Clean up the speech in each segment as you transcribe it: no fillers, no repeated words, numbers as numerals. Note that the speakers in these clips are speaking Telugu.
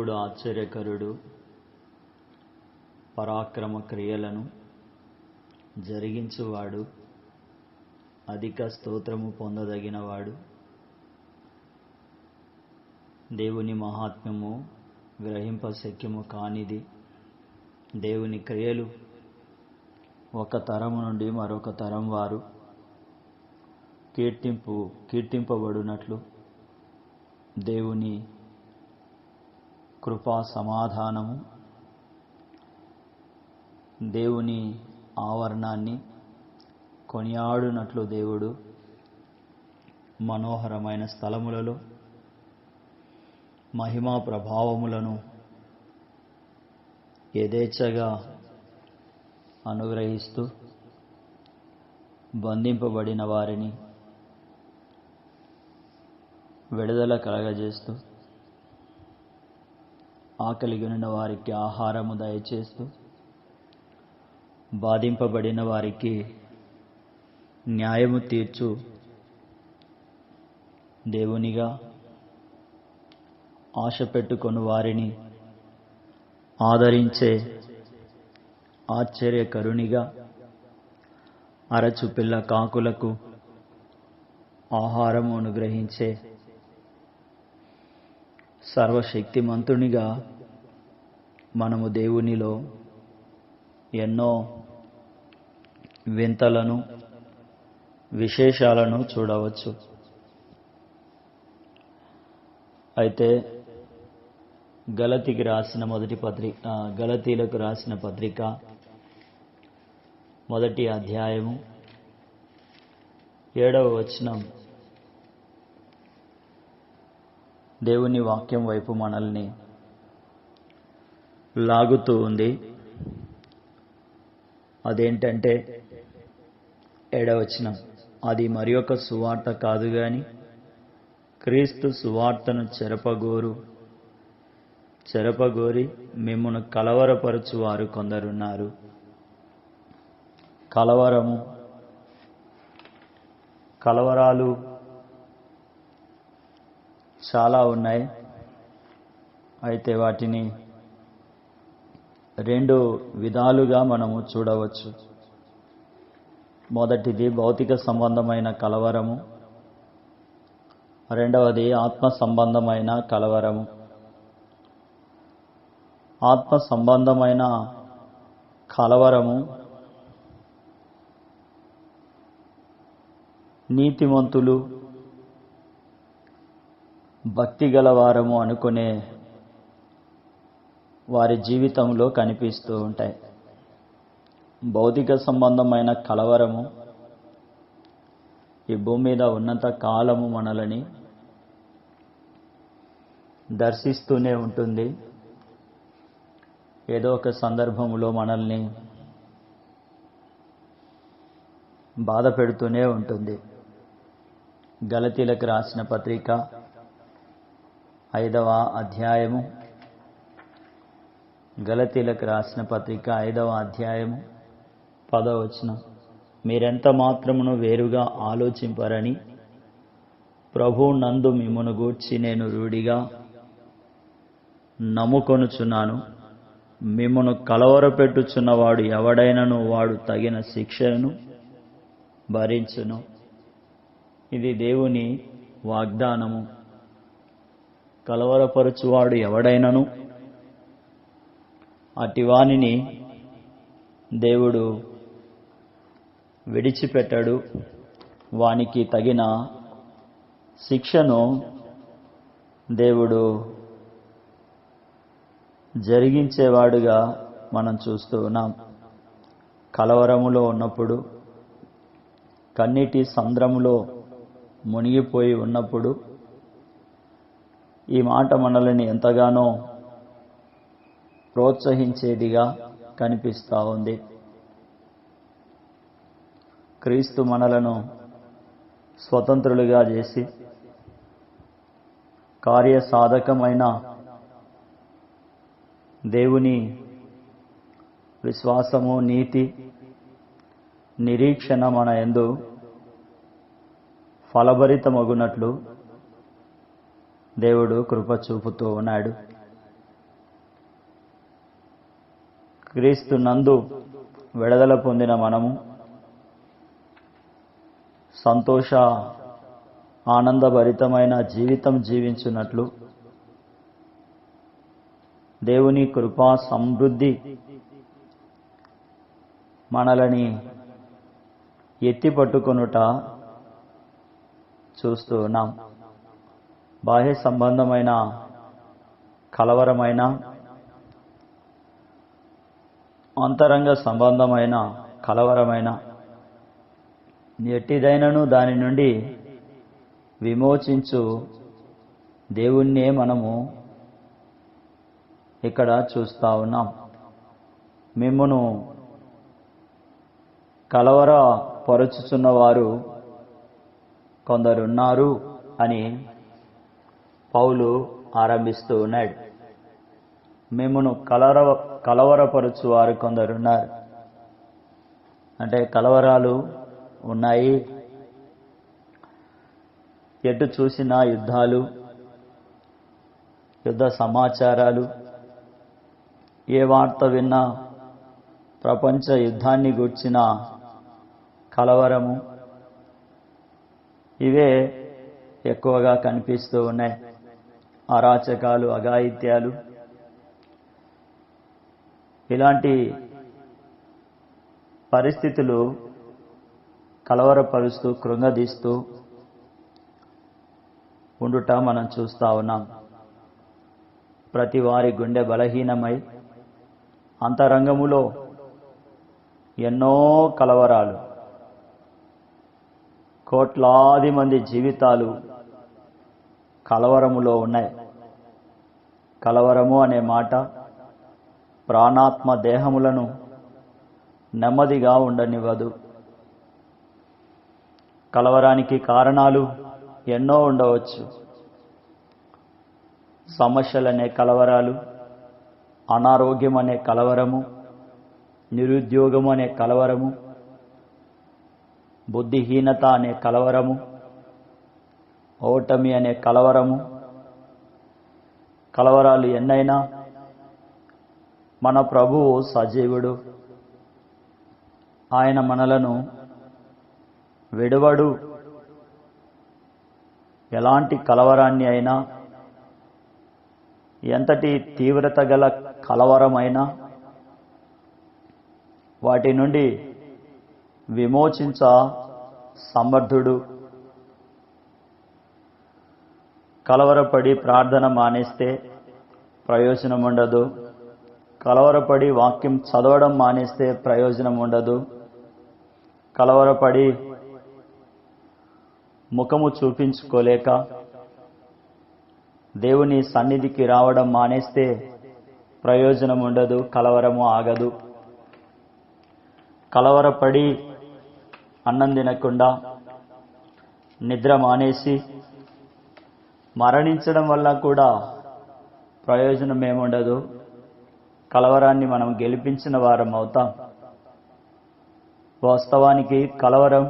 దేవుడు ఆశ్చర్యకరుడు, పరాక్రమ క్రియలను జరిగించువాడు, అధిక స్తోత్రము పొందదగినవాడు. దేవుని మహాత్మ్యము గ్రహింపశక్యము కానిది. దేవుని క్రియలు ఒక తరము నుండి మరొక తరం వారు కీర్తింపబడినట్లు దేవుని కృపా సమాధానము దేవుని ఆవరణాన్ని కొనియాడునట్లు దేవుడు మనోహరమైన స్థలములలో మహిమా ప్రభావములను యథేచ్ఛగా అనుగ్రహిస్తూ బంధింపబడిన వారిని విడుదల కలగజేస్తూ ఆకలిగొనిన వారికి ఆహారము దయచేస్తూ బాధింపబడిన వారికి న్యాయము తీర్చు దేవునిగా, ఆశ పెట్టుకొని వారిని ఆదరించే ఆశ్చర్యకరునిగా, అరచు పిల్ల కాకులకు ఆహారము అనుగ్రహించే సర్వశక్తిమంతునిగా మనము దేవునిలో ఎన్నో వింతలను విశేషాలను చూడవచ్చు. అయితే గలతీలకు రాసిన పత్రిక మొదటి అధ్యాయము 7వ వచనం దేవుని వాక్యం వైపు మనల్ని లాగుతూ ఉంది. అదేంటంటే 7వ వచనం, అది మరి ఒక సువార్త కాదు గాని క్రీస్తు సువార్తను చెరపగోరి మిమ్మును కలవరపరచువారు కొందరున్నారు. కలవరాలు చాలా ఉన్నాయి. అయితే వాటిని 2 విధాలుగా మనము చూడవచ్చు. మొదటిది భౌతిక సంబంధమైన కలవరము, రెండవది ఆత్మ సంబంధమైన కలవరము. ఆత్మ సంబంధమైన కలవరము నీతిమంతులు, భక్తి గలవారము అనుకునే వారి జీవితంలో కనిపిస్తూ ఉంటాయి. భౌతిక సంబంధమైన కలవరము ఈ భూమి మీద ఉన్నంత కాలము మనల్ని దర్శిస్తూనే ఉంటుంది. ఏదో ఒక సందర్భంలో మనల్ని బాధ పెడుతూనే ఉంటుంది. గలతీలకు రాసిన పత్రిక 5వ అధ్యాయము 10వ వచనం, మీరెంత మాత్రమును వేరుగా ఆలోచింపరని ప్రభువు నందు మిమ్మును గూర్చి నేను రూఢిగా నమ్ముకొనుచున్నాను. మిమ్మును కలవరపెట్టుచున్నవాడు ఎవడైనను వాడు తగిన శిక్షను భరించును. ఇది దేవుని వాగ్దానము. కలవరపరచువాడు ఎవడైనను అటివానిని దేవుడు విడిచిపెట్టడు. వానికి తగిన శిక్షను దేవుడు జరిగించేవాడుగా మనం చూస్తూ ఉన్నాం. కలవరములో ఉన్నప్పుడు, కన్నీటి సంద్రములో మునిగిపోయి ఉన్నప్పుడు ఈ మాట మనల్ని ఎంతగానో ప్రోత్సహించేదిగా కనిపిస్తూ ఉంది. క్రీస్తు మనలను స్వతంత్రులుగా చేసి కార్యసాధకమైన దేవుని విశ్వాసము, నీతి, నిరీక్షణ మన యందు ఫలభరితమగునట్లు దేవుడు కృప చూపుతూ ఉన్నాడు. క్రీస్తునందు విడుదల పొందిన మనము సంతోష ఆనందభరితమైన జీవితం జీవించున్నట్లు దేవుని కృపా సమృద్ధి మనలని ఎత్తిపట్టుకొనుట చూస్తూ ఉన్నాం. బాహ్య సంబంధమైన కలవరమైన, అంతరంగ సంబంధమైన కలవరమైన ఎట్టిదైనను దాని నుండి విమోచించు దేవుణ్ణే మనము ఇక్కడ చూస్తా ఉన్నాం. మిమ్మును కలవరపరుచుచున్నవారు కొందరున్నారు అని పౌలు ఆరంభిస్తూ ఉన్నాడు. మిమ్మును కలవరపరుచువారు కొందరున్నారు అంటే కలవరాలు ఉన్నాయి. ఎటు చూసినా యుద్ధాలు, యుద్ధ సమాచారాలు, ఏ వార్త విన్నా ప్రపంచ యుద్ధాన్ని గూర్చిన కలవరము, ఇవే ఎక్కువగా కనిపిస్తూ ఉన్నాయి. అరాచకాలు, అఘాయిత్యాలు, ఇలాంటి పరిస్థితులు కలవరపరుస్తూ కృంగదీస్తూ ఉండుట మనం చూస్తూ ఉన్నాం. ప్రతి వారి గుండె బలహీనమై అంతరంగములో ఎన్నో కలవరాలు, కోట్లాది మంది జీవితాలు కలవరములో ఉన్నాయి. కలవరము అనే మాట ప్రాణాత్మ దేహములను నెమ్మదిగా ఉండనివ్వదు. కలవరానికి కారణాలు ఎన్నో ఉండవచ్చు. సమస్యలనే కలవరాలు, అనారోగ్యం అనే కలవరము, నిరుద్యోగము అనే కలవరము, బుద్ధిహీనత అనే కలవరము, ఓటమి అనే కలవరము. కలవరాలు ఎన్నైనా మన ప్రభువు సజీవుడు. ఆయన మనలను విడువడు. ఎలాంటి కలవరాన్ని అయినా, ఎంతటి తీవ్రత గల కలవరమైనా వాటి నుండి విమోచించ సమర్థుడు. కలవరపడి ప్రార్థన మానేస్తే ప్రయోజనం ఉండదు. కలవరపడి వాక్యం చదవడం మానేస్తే ప్రయోజనం ఉండదు. కలవరపడి ముఖము చూపించుకోలేక దేవుని సన్నిధికి రావడం మానేస్తే ప్రయోజనం ఉండదు. కలవరము ఆగదు. కలవరపడి అన్నం తినకుండా నిద్ర మానేసి మరణించడం వల్ల కూడా ప్రయోజనం ఏముండదు. కలవరాన్ని మనం గెలిపించిన వారం అవుతాం. వాస్తవానికి కలవరం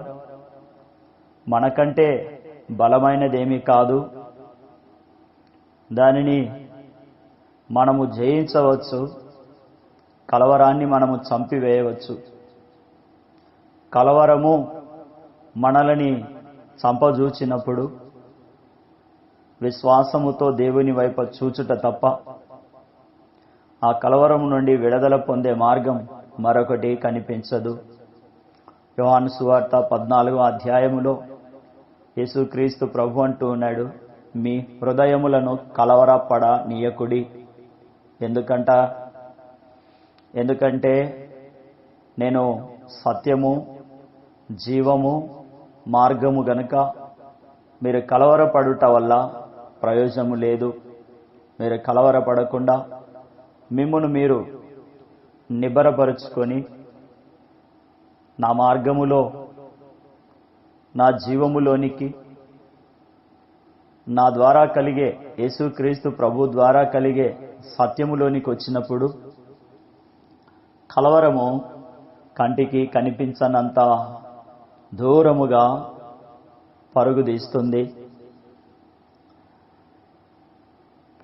మనకంటే బలమైనదేమీ కాదు. దానిని మనము జయించవచ్చు. కలవరాన్ని మనము చంపివేయవచ్చు. కలవరము మనలని చంపజూచినప్పుడు విశ్వాసముతో దేవుని వైపు చూచుట తప్ప ఆ కలవరం నుండి విడుదల పొందే మార్గం మరొకటి కనిపించదు. యోహాను సువార్త 14వ అధ్యాయములో యేసుక్రీస్తు ప్రభు అంటూ ఉన్నాడు, మీ హృదయములను కలవరపడ నీయకుడి. ఎందుకంటే నేను సత్యము, జీవము, మార్గము గనుక మీరు కలవరపడుట వల్ల ప్రయోజనము లేదు. మీరు కలవరపడకుండా మిమ్మును మీరు నిబ్బరపరుచుకొని నా మార్గములో, నా జీవములోనికి, నా ద్వారా కలిగే యేసుక్రీస్తు ప్రభు ద్వారా కలిగే సత్యములోనికి వచ్చినప్పుడు కలవరము కంటికి కనిపించనంత దూరముగా పరుగుదీస్తుంది.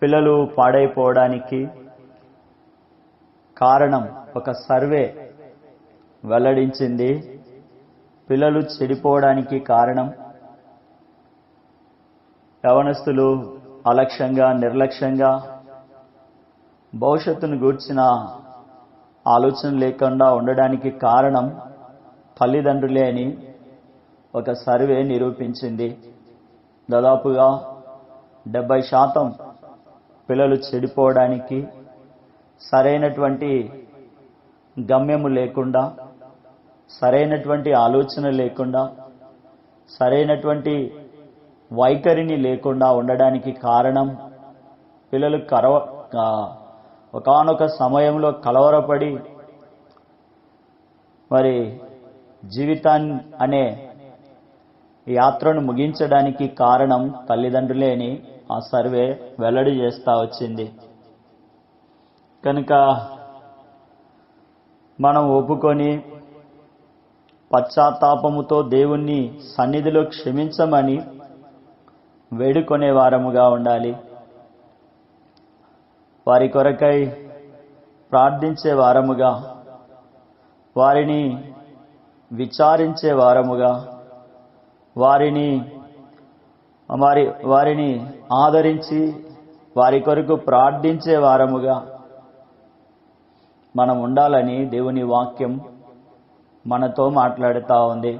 పిల్లలు పాడైపోవడానికి కారణం ఒక సర్వే వెల్లడించింది. పిల్లలు చెడిపోవడానికి కారణం యవనస్తులు అలక్ష్యంగా, నిర్లక్ష్యంగా, భవిష్యత్తును గూర్చిన ఆలోచన లేకుండా ఉండడానికి కారణం తల్లిదండ్రులే అని ఒక సర్వే నిరూపించింది. దాదాపుగా 70% పిల్లలు చెడిపోవడానికి సరైనటువంటి గమ్యము లేకుండా, సరైనటువంటి ఆలోచన లేకుండా, సరైనటువంటి వైఖరిని లేకుండా ఉండడానికి కారణం పిల్లలు ఒకానొక సమయంలో కలవరపడి మరి జీవితాన్ని అనే యాత్రను ముగించడానికి కారణం తల్లిదండ్రులే అని ఆ సర్వే వెల్లడి చేస్తా వచ్చింది. కనుక మనం ఒప్పుకొని పశ్చాత్తాపముతో దేవుణ్ణి సన్నిధిలో క్షమించమని వేడుకొనే వారముగా ఉండాలి. వారి కొరకై ప్రార్థించే వారముగా, వారిని విచారించే వారముగా, వారిని ఆదరించి వారి కొరకు ప్రార్థించే వారముగా మనం ఉండాలని దేవుని వాక్యం మనతో మాట్లాడుతూ ఉంది.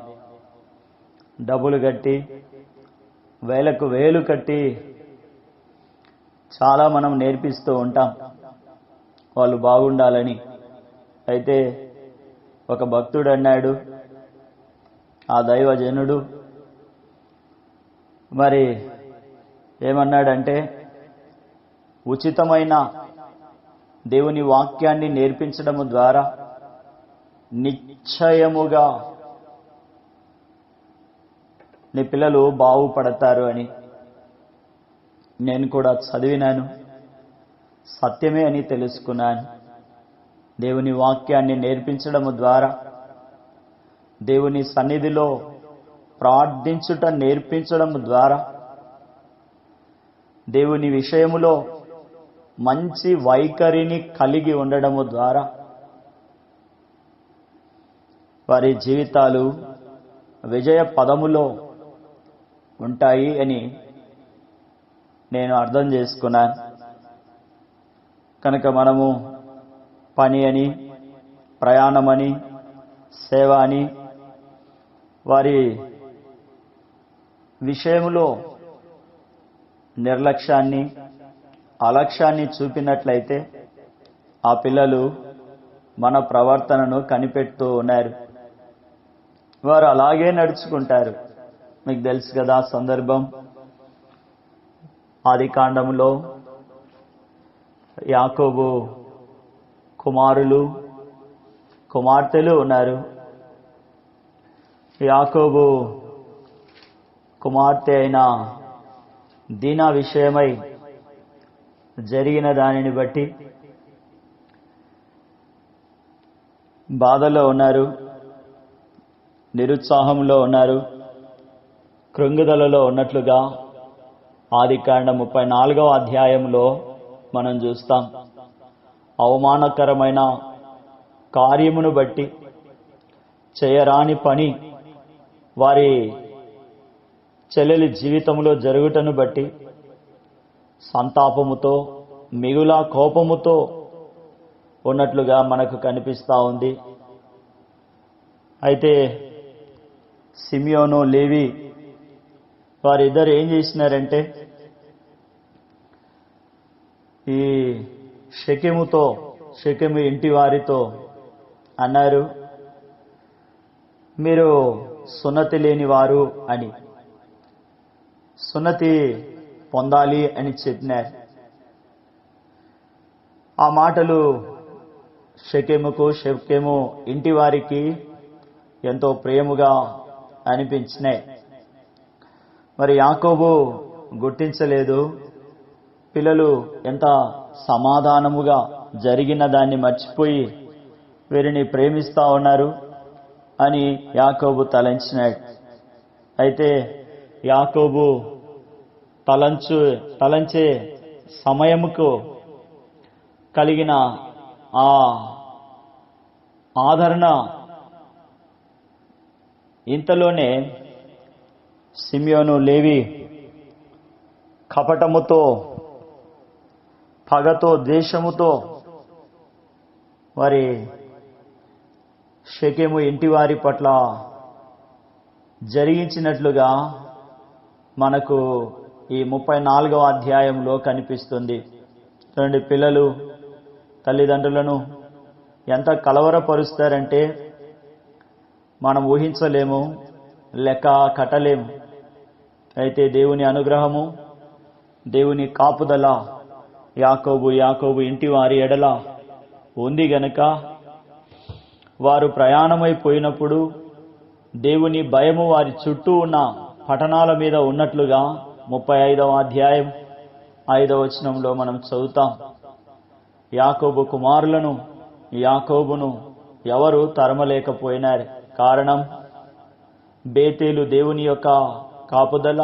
డబ్బులు కట్టి, వేలకు వేలు కట్టి చాలా మనం నేర్పిస్తూ ఉంటాం వాళ్ళు బాగుండాలని. అయితే ఒక భక్తుడు అన్నాడు, ఆ దైవజనుడు మరి ఏమన్నాడంటే, ఉచితమైన దేవుని వాక్యాన్ని నేర్పించడము ద్వారా నిశ్చయముగా నీ పిల్లలు బాగుపడతారు అని. నేను కూడా చదివినాను, సత్యమే అని తెలుసుకున్నాను. దేవుని వాక్యాన్ని నేర్పించడము ద్వారా, దేవుని సన్నిధిలో ప్రార్థించుట నేర్పించడం ద్వారా, దేవుని విషయములో మంచి వైఖరిని కలిగి ఉండడము ద్వారా వారి జీవితాలు విజయ పదములో ఉంటాయి అని నేను అర్థం చేసుకున్నాను. కనుక మనము పని అని, ప్రయాణమని, సేవ అని వారి విషయంలో నిర్లక్ష్యాన్ని, అలక్ష్యాన్ని చూపినట్లయితే ఆ పిల్లలు మన ప్రవర్తనను కనిపెడుతూ ఉన్నారు. వారు అలాగే నడుచుకుంటారు. మీకు తెలుసు కదా సందర్భం, ఆదికాండములో యాకోబు కుమారులు, కుమార్తెలు ఉన్నారు. యాకోబు కుమార్తె అయిన దీనా విషయమై జరిగిన దానిని బట్టి బాధలో ఉన్నారు, నిరుత్సాహంలో ఉన్నారు, కృంగుదలలో ఉన్నట్లుగా ఆదికాండం 34వ అధ్యాయంలో మనం చూస్తాం. అవమానకరమైన కార్యమును బట్టి, చేయరాని పని వారి చెల్లెలి జీవితంలో జరుగుటను బట్టి సంతాపముతో, మిగుల కోపముతో ఉన్నట్లుగా మనకు కనిపిస్తూ ఉంది. అయితే సిమియోను, లేవి వారిద్దరు ఏం చేసినారంటే, ఈ షెకెము ఇంటి వారితో అన్నారు, మీరు సున్నతి లేని వారు అని, సున్నతి పొందాలి అని చెప్పినారు. ఆ మాటలు షెకెము ఇంటి వారికి ఎంతో ప్రేమగా అనిపించినాయి. మరి యాకోబు గుర్తించలేదు. పిల్లలు ఎంత సమాధానముగా జరిగిన దాన్ని మర్చిపోయి వీరిని ప్రేమిస్తా ఉన్నారు అని యాకోబు తలంచినాడు. అయితే యాకోబు తలంచే సమయముకు కలిగిన ఆ ఆదరణ. ఇంతలోనే సిమియోను, లేవి కపటముతో, పగతో, ద్వేషముతో వారి షెకెము ఇంటి వారి పట్ల జరిగించినట్లుగా మనకు ఈ 34వ అధ్యాయంలో కనిపిస్తుంది. చూడండి, పిల్లలు తల్లిదండ్రులను ఎంత కలవరపరుస్తారంటే మనం ఊహించలేము, లెక్క కట్టలేము. అయితే దేవుని అనుగ్రహము, దేవుని కాపుదల యాకోబు ఇంటి వారి ఎడల ఉంది గనక వారు ప్రయాణమైపోయినప్పుడు దేవుని భయము వారి చుట్టూ ఉన్న పట్టణాల మీద ఉన్నట్లుగా 35వ అధ్యాయం 5వ వచనంలో మనం చదువుతాం. యాకోబు కుమారులను, యాకోబును ఎవరు తరమలేకపోయినారు. కారణం బేతేలు దేవుని యొక్క కాపుదల,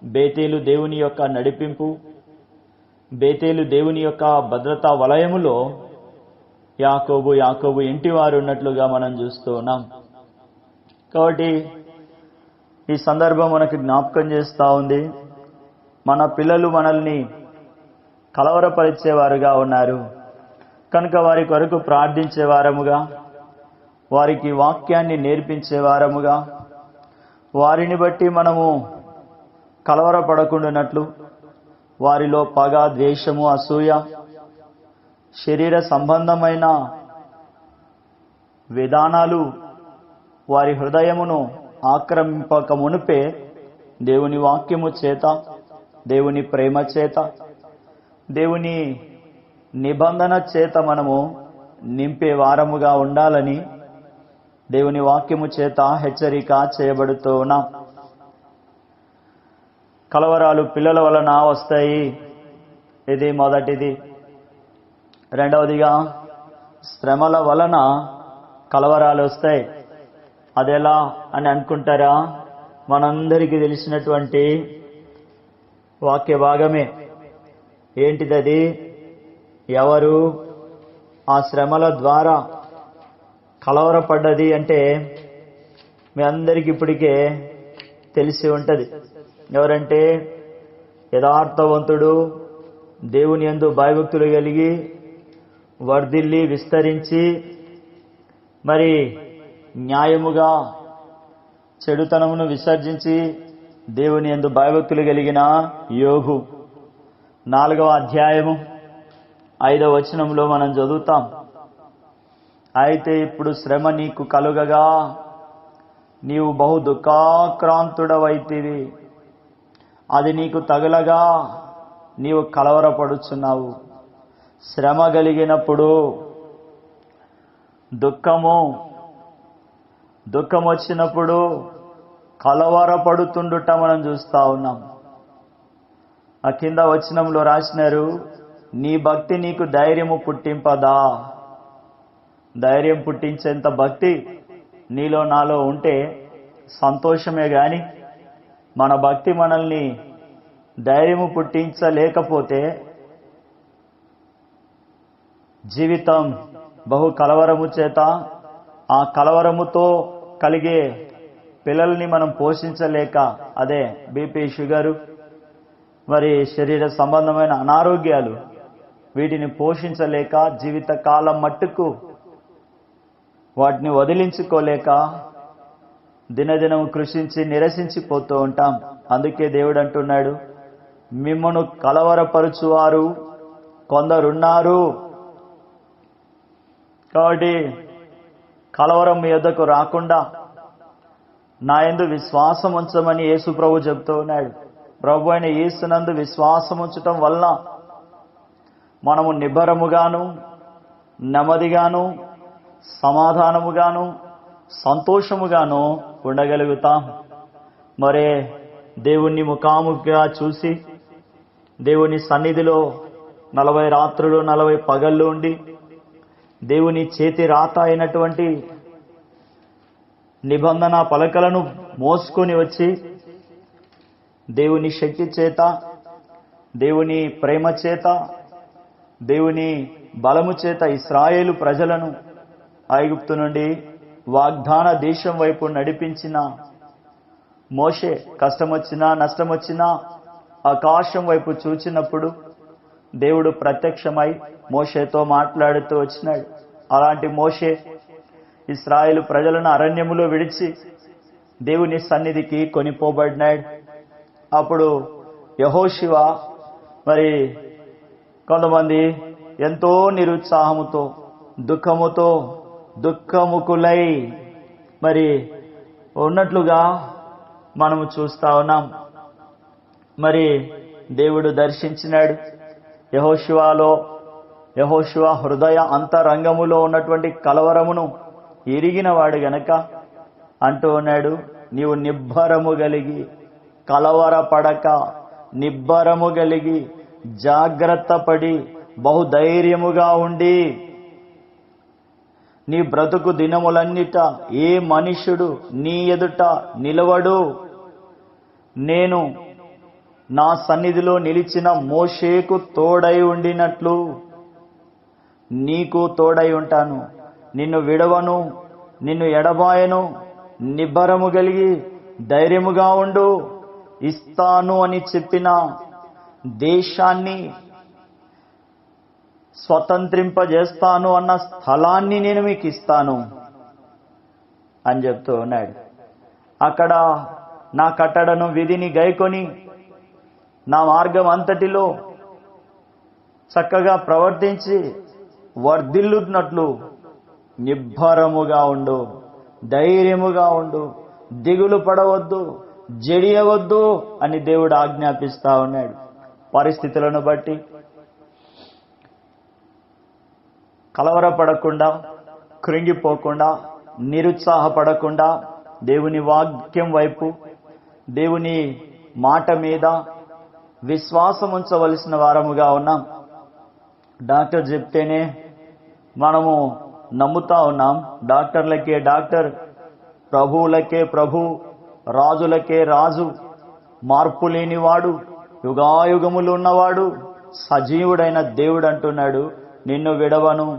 బేతేలు దేవుని యొక్క నడిపింపు, బేతేలు దేవుని యొక్క భద్రతా వలయములో యాకోబు ఇంటి వారు ఉన్నట్లుగా మనం చూస్తూ ఉన్నాం. కాబట్టి ఈ సందర్భం మనకు జ్ఞాపకం చేస్తూ ఉంది, మన పిల్లలు మనల్ని కలవరపరిచేవారుగా ఉన్నారు కనుక వారి కొరకు ప్రార్థించేవారముగా, వారికి వాక్యాన్ని నేర్పించేవారముగా, వారిని బట్టి మనము కలవరపడకుండానట్లు వారిలో పగ, ద్వేషము, అసూయ, శరీర సంబంధమైన విధానాలు వారి హృదయమును ఆక్రమింపక మునుపే దేవుని వాక్యము చేత, దేవుని ప్రేమ చేత, దేవుని నిబంధన చేత మనము నింపే వారముగా ఉండాలని దేవుని వాక్యము చేత హెచ్చరిక చేయబడుతూ ఉన్నాం. కలవరాలు పిల్లల వలన వస్తాయి, ఇది మొదటిది. రెండవదిగా శ్రమల వలన కలవరాలు వస్తాయి. అదెలా అని అనుకుంటారా? మనందరికీ తెలిసినటువంటి వాక్య భాగమే. ఏంటిదది? ఎవరు ఆ శ్రమల ద్వారా కలవరపడ్డది అంటే మీ అందరికీ ఇప్పటికే తెలిసి ఉంటుంది. ఎవరంటే యథార్థవంతుడు, దేవుని యందు భయభక్తులు కలిగి వర్ధిల్లి విస్తరించి మరి న్యాయముగా చెడుతనమును విసర్జించి దేవుని యందు భయభక్తులు కలిగిన యోబు 4వ అధ్యాయము 5వ వచనంలో మనం చదువుతాం. అయితే ఇప్పుడు శ్రమ నీకు కలుగగా నీవు బహు దుఃఖాక్రాంతుడవైతివి, అది నీకు తగులగా నీవు కలవరపడుచున్నావు. శ్రమ కలిగినప్పుడు దుఃఖం వచ్చినప్పుడు కలవరపడుతుండుట మనం చూస్తా ఉన్నాం. ఆ కింద వచనంలో రాసినారు, నీ భక్తి నీకు ధైర్యము పుట్టింపదా? ధైర్యం పుట్టించేంత భక్తి నీలో నాలో ఉంటే సంతోషమే గాని మన భక్తి మనల్ని ధైర్యము పుట్టించలేకపోతే జీవితం బహు కలవరము చేత, ఆ కలవరముతో కలిగే పిల్లల్ని మనం పోషించలేక, అదే బీపీ, షుగరు, మరి శరీర సంబంధమైన అనారోగ్యాలు, వీటిని పోషించలేక జీవిత కాలం మట్టుకు వాటిని వదిలించుకోలేక దినదినం కృషించి నిరసించిపోతూ ఉంటాం. అందుకే దేవుడు అంటున్నాడు, మిమ్మను కలవరపరుచువారు కొందరున్నారు. కాబట్టి కలవరం మీ యొద్దకు రాకుండా నా యందు విశ్వాసం ఉంచమని యేసు ప్రభు చెబుతూ ఉన్నాడు. ప్రభు అయిన యేసునందు విశ్వాసం ఉంచటం వలన మనము నిబ్బరముగాను, నెమ్మదిగాను, సమాధానముగాను, సంతోషముగాను ఉండగలుగుతాం. మరే దేవుణ్ణి ముఖాముఖిగా చూసి దేవుని సన్నిధిలో 40 రాత్రులు 40 పగళ్ళు ఉండి దేవుని చేతి రాత అయినటువంటి నిబంధన పలకలను మోసుకొని వచ్చి దేవుని శక్తి చేత, దేవుని ప్రేమ చేత, దేవుని బలము చేత ఇశ్రాయేలు ప్రజలను ఐగుప్తు నుండి వాగ్దాన దేశం వైపు నడిపించిన మోషే కష్టం వచ్చినా నష్టం వచ్చినా ఆకాశం వైపు చూచినప్పుడు దేవుడు ప్రత్యక్షమై మోషేతో మాట్లాడుతూ వచ్చినాడు. అలాంటి మోషే ఇశ్రాయేలు ప్రజలను అరణ్యములో విడిచి దేవుని సన్నిధికి కొనిపోబడినాడు. అప్పుడు యెహోషువ మరి కొంతమంది ఎంతో నిరుత్సాహముతో దుఃఖముకులై మరి ఉన్నట్లుగా మనము చూస్తా ఉన్నాం. మరి దేవుడు దర్శించినాడు. యెహోషువ హృదయ అంతరంగములో ఉన్నటువంటి కలవరమును ఎరిగిన వాడు గనక అంటూ ఉన్నాడు, నీవు నిబ్బరము కలిగి కలవరపడక నిబ్బరము కలిగి జాగ్రత్త పడి బహుధైర్యముగా ఉండి నీ బ్రతుకు దినములన్నిట ఏ మనుష్యుడు నీ ఎదుట నిలవడు. నేను నా సన్నిధిలో నిలిచిన మోషేకు తోడై ఉండినట్లు నీకు తోడై ఉంటాను. నిన్ను విడవను, నిన్ను ఎడబాయను. నిబ్బరము కలిగి ధైర్యముగా ఉండు. ఇస్తాను అని చెప్పిన దేశాన్ని, స్వతంత్రింపజేస్తాను అన్న స్థలాన్ని నేను మీకు ఇస్తాను అని చెప్తూ ఉన్నాడు. అక్కడ నా కట్టడను విధిని గైకొని నా మార్గం అంతటిలో చక్కగా ప్రవర్తించి వర్ధిల్లుతున్నట్లు నిబ్బరముగా ఉండు, ధైర్యముగా ఉండు, దిగులు పడవద్దు, జడియవద్దు అని దేవుడు ఆజ్ఞాపిస్తా ఉన్నాడు. పరిస్థితులను బట్టి కలవరపడకుండా, కృంగిపోకుండా, నిరుత్సాహపడకుండా దేవుని వాక్యం వైపు, దేవుని మాట మీద విశ్వాసం ఉంచవలసిన వారముగా ఉన్నాం. డాక్టర్ చెప్తేనే మనము నమ్ముతా ఉన్నాం. డాక్టర్లకే డాక్టర్, ప్రభువులకే ప్రభు, రాజులకే రాజు, మార్పు లేనివాడు, యుగాయుగములు ఉన్నవాడు, సజీవుడైన దేవుడు అంటున్నాడు, నిన్ను విడవను,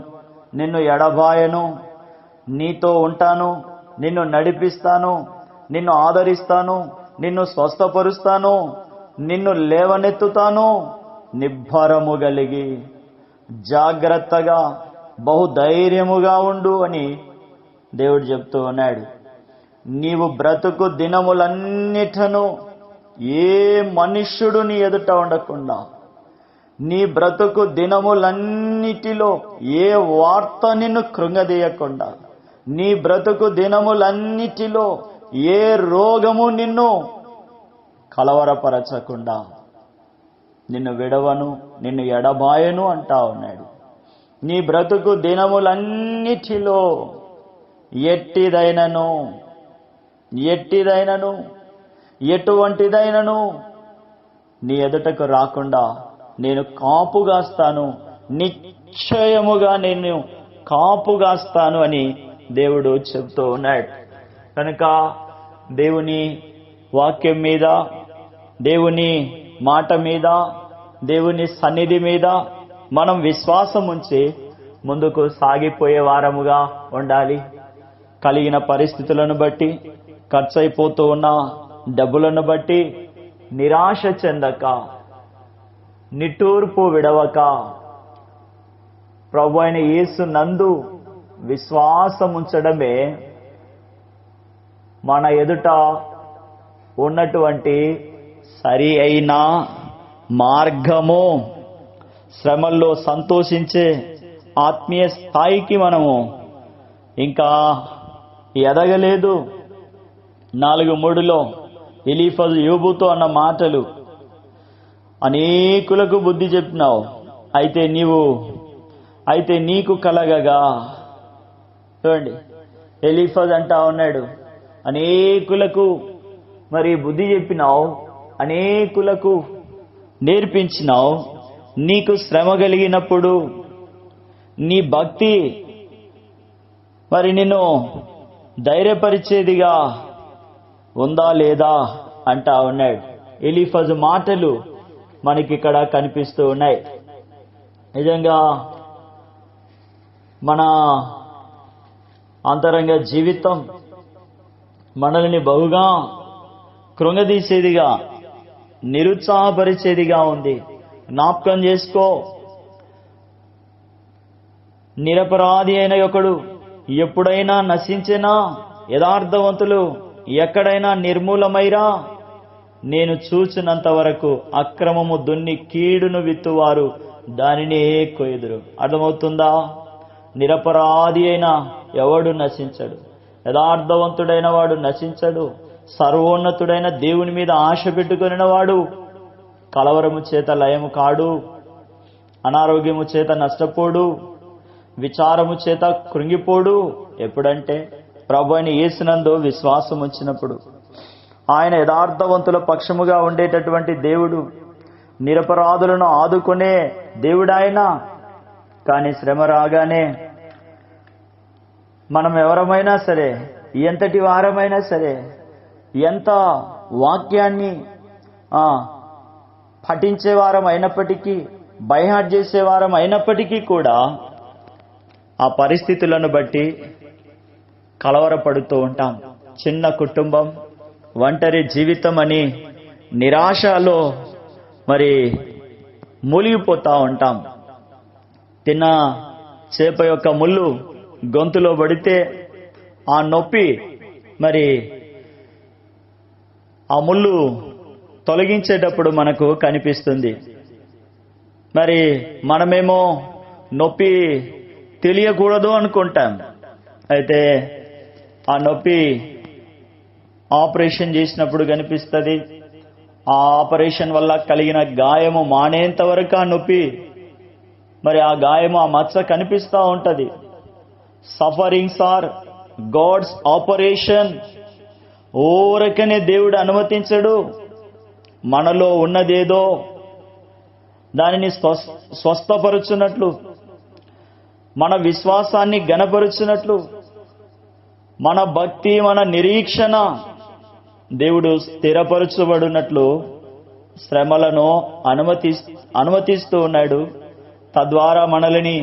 నిన్ను ఎడబాయను, నీతో ఉంటాను, నిన్ను నడిపిస్తాను, నిన్ను ఆదరిస్తాను, నిన్ను స్వస్థపరుస్తాను, నిన్ను లేవనెత్తుతాను. నిబ్బరము కలిగి జాగ్రత్తగా బహుధైర్యముగా ఉండు అని దేవుడు చెప్తూ ఉన్నాడు. నీవు బ్రతుకు దినములన్నిటను ఏ మనుష్యుడు నీ ఎదుట ఉండకుండా, నీ బ్రతుకు దినములన్నిటిలో ఏ వార్త నిన్ను కృంగదీయకుండా, నీ బ్రతుకు దినములన్నిటిలో ఏ రోగము నిన్ను కలవరపరచకుండా నిన్ను విడవను, నిన్ను ఎడబాయను అంటా ఉన్నాడు. నీ బ్రతుకు దినములన్నిటిలో ఎట్టిదైనను ఎటువంటిదైనను నీ ఎదుటకు రాకుండా నేను కాపుగాస్తాను, నిశ్చయముగా నేను కాపుగాస్తాను అని దేవుడు చెప్తూ ఉన్నాడు. కనుక దేవుని వాక్యం మీద, దేవుని మాట మీద, దేవుని సన్నిధి మీద మనం విశ్వాసం ఉంచి ముందుకు సాగిపోయే వారముగా ఉండాలి. కలిగిన పరిస్థితులను బట్టి, ఖర్చయిపోతూ ఉన్న డబ్బులను బట్టి నిరాశ చెందక, నిట్టూర్పు విడవక, ప్రభు అయిన యేసు నందు విశ్వాసం ఉంచడమే మన ఎదుట ఉన్నటువంటి సరి అయిన మార్గము. శ్రమల్లో సంతోషించే ఆత్మీయ స్థాయికి మనము ఇంకా ఎదగలేదు. 4:3 ఎలీఫజు యోబుతో అన్న మాటలు, అనేకులకు బుద్ధి చెప్పినావు, అయితే నీకు కలగగా. చూడండి, ఎలీఫజ్ అంటా ఉన్నాడు, అనేకులకు మరి బుద్ధి చెప్పినావు, అనేకులకు నేర్పించినావు. నీకు శ్రమ కలిగినప్పుడు నీ భక్తి మరి నిన్ను ధైర్యపరిచేదిగా ఉందా లేదా అంటా ఉన్నాడు. ఎలీఫజు మాటలు మనకిక్కడ కనిపిస్తూ ఉన్నాయి. నిజంగా మన అంతరంగ జీవితం మనల్ని బహుగా కృంగదీసేదిగా, నిరుత్సాహపరిచేదిగా ఉంది. జ్ఞాపకం చేసుకో, నిరపరాధి అయిన ఒకడు ఎప్పుడైనా నశించినా, యథార్థవంతులు ఎక్కడైనా నిర్మూలమైరా, నేను చూచినంత వరకు అక్రమము దున్ని కీడును విత్తువారు దానినే కొయ్యుదురు. అర్థమవుతుందా? నిరపరాధి అయిన ఎవడు నశించడు, యథార్థవంతుడైన వాడు నశించడు. సర్వోన్నతుడైన దేవుని మీద ఆశ పెట్టుకుని వాడు కలవరము చేత లయము కాడు, అనారోగ్యము చేత నష్టపోడు, విచారము చేత కృంగిపోడు. ఎప్పుడంటే ప్రభువైన యేసునందు విశ్వాసం వచ్చినప్పుడు. ఆయన యథార్థవంతుల పక్షముగా ఉండేటటువంటి దేవుడు, నిరపరాధులను ఆదుకునే దేవుడాయన. కానీ శ్రమ రాగానే మనం ఎవరమైనా సరే, ఎంతటి వారమైనా సరే, ఎంత వాక్యాన్ని పఠించేవారం అయినప్పటికీ, బైహార్ట్ చేసేవారం అయినప్పటికీ కూడా ఆ పరిస్థితులను బట్టి కలవరపడుతూ ఉంటాం. చిన్న కుటుంబం, ఒంటరి జీవితం అని నిరాశలో మూలిగిపోతా ఉంటాం. తిన్న చేప యొక్క ముళ్ళు గొంతులో పడితే ఆ నొప్పి, ఆ ముళ్ళు తొలగించేటప్పుడు మనకు కనిపిస్తుంది. మనమేమో నొప్పి తెలియకూడదు అనుకుంటాం. అయితే ఆ నొప్పి ఆపరేషన్ చేసినప్పుడు కనిపిస్తుంది. ఆ ఆపరేషన్ వల్ల కలిగిన గాయము మానేంత వరకు ఆ నొప్పి, ఆ గాయము, ఆ మచ్చ కనిపిస్తూ ఉంటది. Sufferings are God's operation. ఓరకనే దేవుడు అనుమతించడు. మనలో ఉన్నదేదో దానిని స్వస్థపరుచున్నట్లు, మన విశ్వాసాన్ని గణపరుచున్నట్లు, మన భక్తి, మన నిరీక్షణ దేవుడు స్థిరపరచబడినట్లు శ్రమలను అనుమతిస్తూ ఉన్నాడు. తద్వారా మనల్ని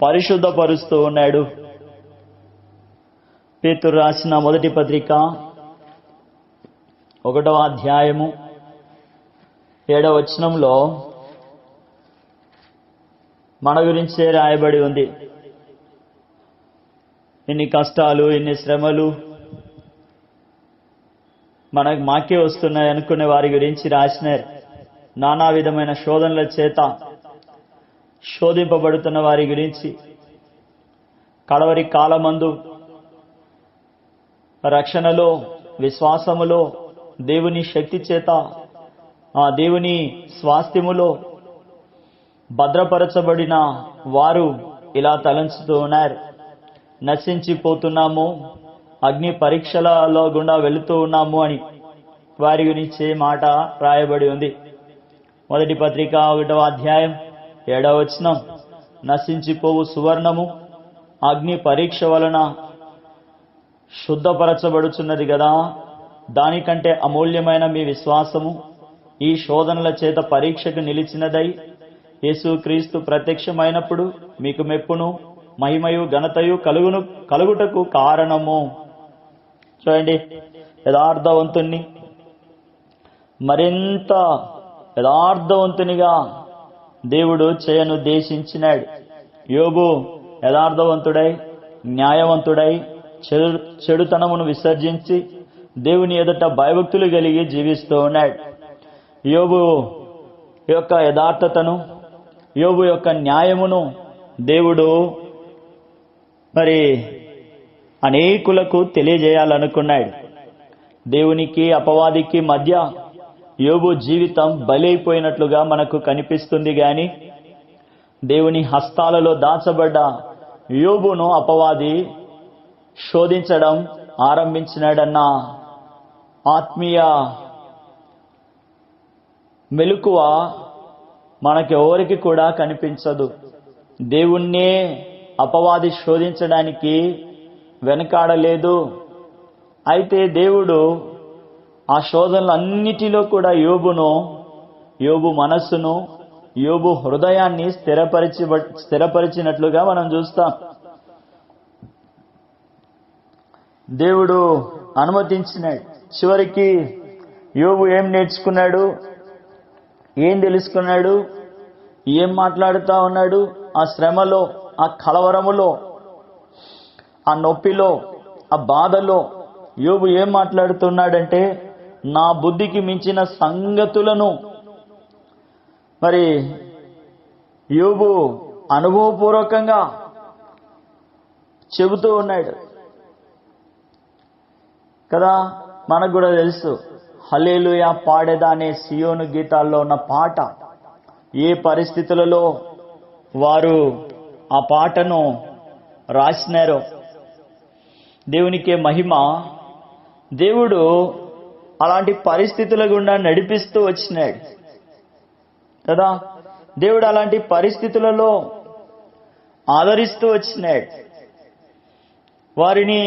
పరిశుద్ధపరుస్తూ ఉన్నాడు. పేతురు రాసిన మొదటి పత్రిక 1వ అధ్యాయము 7వ వచనంలో మన గురించే రాయబడి ఉంది. ఇన్ని కష్టాలు, ఇన్ని శ్రమలు మాకే వస్తున్నాయి అనుకునే వారి గురించి రాసినారు. నానా విధమైన శోధనల చేత శోధింపబడుతున్న వారి గురించి, కడవరి కాలమందు రక్షణలో, విశ్వాసములో, దేవుని శక్తి చేత, ఆ దేవుని స్వాస్థ్యములో భద్రపరచబడిన వారు ఇలా తలంచుతూ ఉన్నారు. నశించిపోతున్నాము, అగ్ని పరీక్షలలో గుండా వెళుతూ ఉన్నాము అని వారి గురించి మాట రాయబడి ఉంది. మొదటి పత్రిక 1వ అధ్యాయం 7వ వచనం, నశించిపోవు సువర్ణము అగ్ని పరీక్ష వలన శుద్ధపరచబడుచున్నది కదా, దానికంటే అమూల్యమైన మీ విశ్వాసము ఈ శోధనల చేత పరీక్షకు నిలిచినదై యేసుక్రీస్తు ప్రత్యక్షమైనప్పుడు మీకు మెప్పును, మహిమయు, ఘనతయు కలుగుటకు కారణము. చూడండి, యథార్థవంతుణ్ణి మరింత యథార్థవంతునిగా దేవుడు చేయనుద్దేశించినాడు. యోబు యథార్థవంతుడై, న్యాయవంతుడై, చెడుతనమును విసర్జించి దేవుని ఎదుట భయభక్తులు కలిగి జీవిస్తూ ఉన్నాడు. యోబు యొక్క యథార్థతను, యోబు యొక్క న్యాయమును దేవుడు అనేకులకు తెలియజేయాలనుకున్నాడు. దేవునికి అపవాదికి మధ్య యోబు జీవితం బలైపోయినట్లుగా మనకు కనిపిస్తుంది. గాని దేవుని హస్తాలలో దాచబడ్డ యోబును అపవాది శోధించడం ఆరంభించినాడన్న ఆత్మీయ మెలకువ మనకెవరికి కూడా కనిపించదు. దేవుణ్ణే అపవాది శోధించడానికి వెనకాడలేదు. అయితే దేవుడు ఆ శోధనలన్నిటిలో కూడా యోబు మనస్సును, యోబు హృదయాన్ని స్థిరపరిచినట్లుగా మనం చూస్తాం. దేవుడు అనుమతించినాడు. చివరికి యోబు ఏం నేర్చుకున్నాడు, ఏం తెలుసుకున్నాడు, ఏం మాట్లాడుతా ఉన్నాడు? ఆ శ్రమలో, ఆ కలవరములో, ఆ నొప్పిలో, ఆ బాధలో యోబు ఏం మాట్లాడుతున్నాడంటే, నా బుద్ధికి మించిన సంగతులను మరి యోబు అనుభవపూర్వకంగా చెబుతూ ఉన్నాడు కదా. మనకు కూడా తెలుసు, హల్లెలూయా పాడేదా అనే సియోను గీతాల్లో ఉన్న పాట. ఏ పరిస్థితులలో వారు ఆ పాటను రాసినారో దేవునికే మహిమ. దేవుడు అలాంటి పరిస్థితుల గుండా నడిపిస్తూ వచ్చినాడు కదా. దేవుడు అలాంటి పరిస్థితులలో ఆదరిస్తూ వచ్చినాడు. వారిని,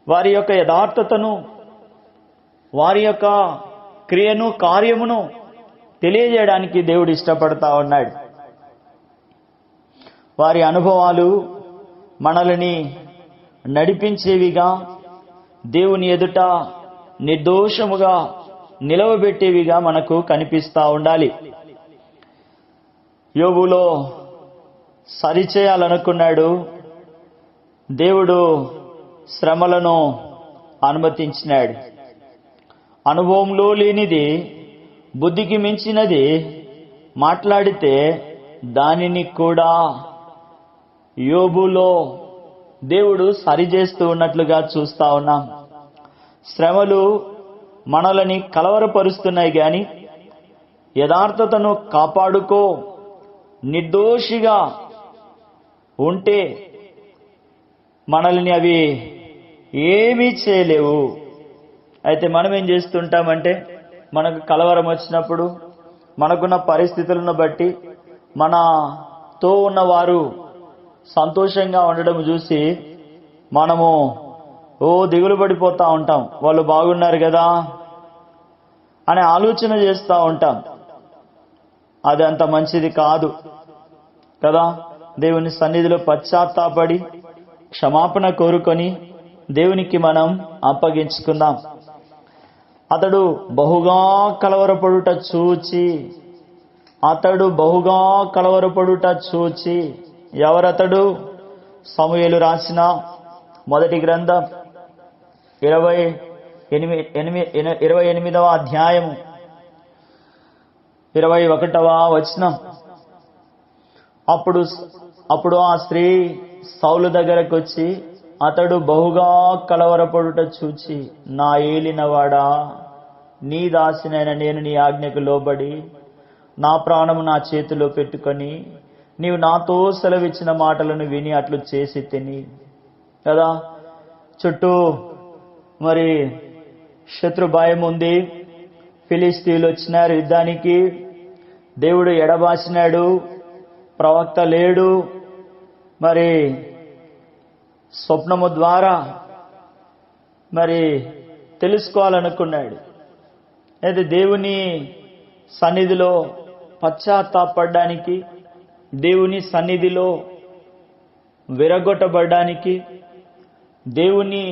వారి యొక్క యథార్థతను, వారి యొక్క క్రియను, కార్యమును తెలియజేయడానికి దేవుడు ఇష్టపడతా ఉన్నాడు. వారి అనుభవాలు మనల్ని నడిపించేవిగా, దేవుని ఎదుట నిర్దోషముగా నిలవబెట్టేవిగా మనకు కనిపిస్తా ఉండాలి. యోబులో సరిచేయాలనుకున్నాడు. దేవుడు శ్రమలను అనుమతించినాడు. అనుభవంలో లేనిది, బుద్ధికి మించినది మాట్లాడితే దానిని కూడా యోబులో దేవుడు సరిచేస్తూ ఉన్నట్లుగా చూస్తా ఉన్నాం. శ్రమలు మనల్ని కలవరపరుస్తున్నాయి గాని యథార్థతను కాపాడుకో, నిర్దోషిగా ఉంటే మనల్ని అవి ఏమీ చేయలేవు. అయితే మనం ఏం చేస్తుంటామంటే, మనకు కలవరం వచ్చినప్పుడు, మనకున్న పరిస్థితులను బట్టి మనతో ఉన్నవారు సంతోషంగా ఉండడం చూసి మనము దిగులు పడిపోతూ ఉంటాం. వాళ్ళు బాగున్నారు కదా అనే ఆలోచన చేస్తూ ఉంటాం. అది అంత మంచిది కాదు కదా. దేవుని సన్నిధిలో పశ్చాత్తాపడి క్షమాపణ కోరుకొని దేవునికి మనం అప్పగించుకుందాం. అతడు బహుగా కలవరపడుట చూచి ఎవరతడు? సమూయేలు రాసిన మొదటి గ్రంథం 28వ అధ్యాయము 21వ వచనం. అప్పుడు ఆ స్త్రీ సౌలు దగ్గరకు వచ్చి, అతడు బహుగా కలవరపడుట చూచి, నా ఏలినవాడా, నీ దాసినైన నేను నీ ఆజ్ఞకు లోబడి నా ప్రాణము నా చేతిలో పెట్టుకొని నీవు నాతో సెలవిచ్చిన మాటలను విని అట్లు చేసి తిని కదా. చుట్టూ మరి శత్రు భయం ఉంది. ఫిలిస్తీన్లు వచ్చినారు యుద్ధానికి. దేవుడు ఎడబాసినాడు, ప్రవక్త లేడు. మరి స్వప్నము ద్వారా మరి తెలుసుకోవాలనుకున్నాడు. అయితే దేవుని సన్నిధిలో పశ్చాత్తాపడడానికి, దేవుని సన్నిధిలో విరగొట్టబడడానికి, దేవుని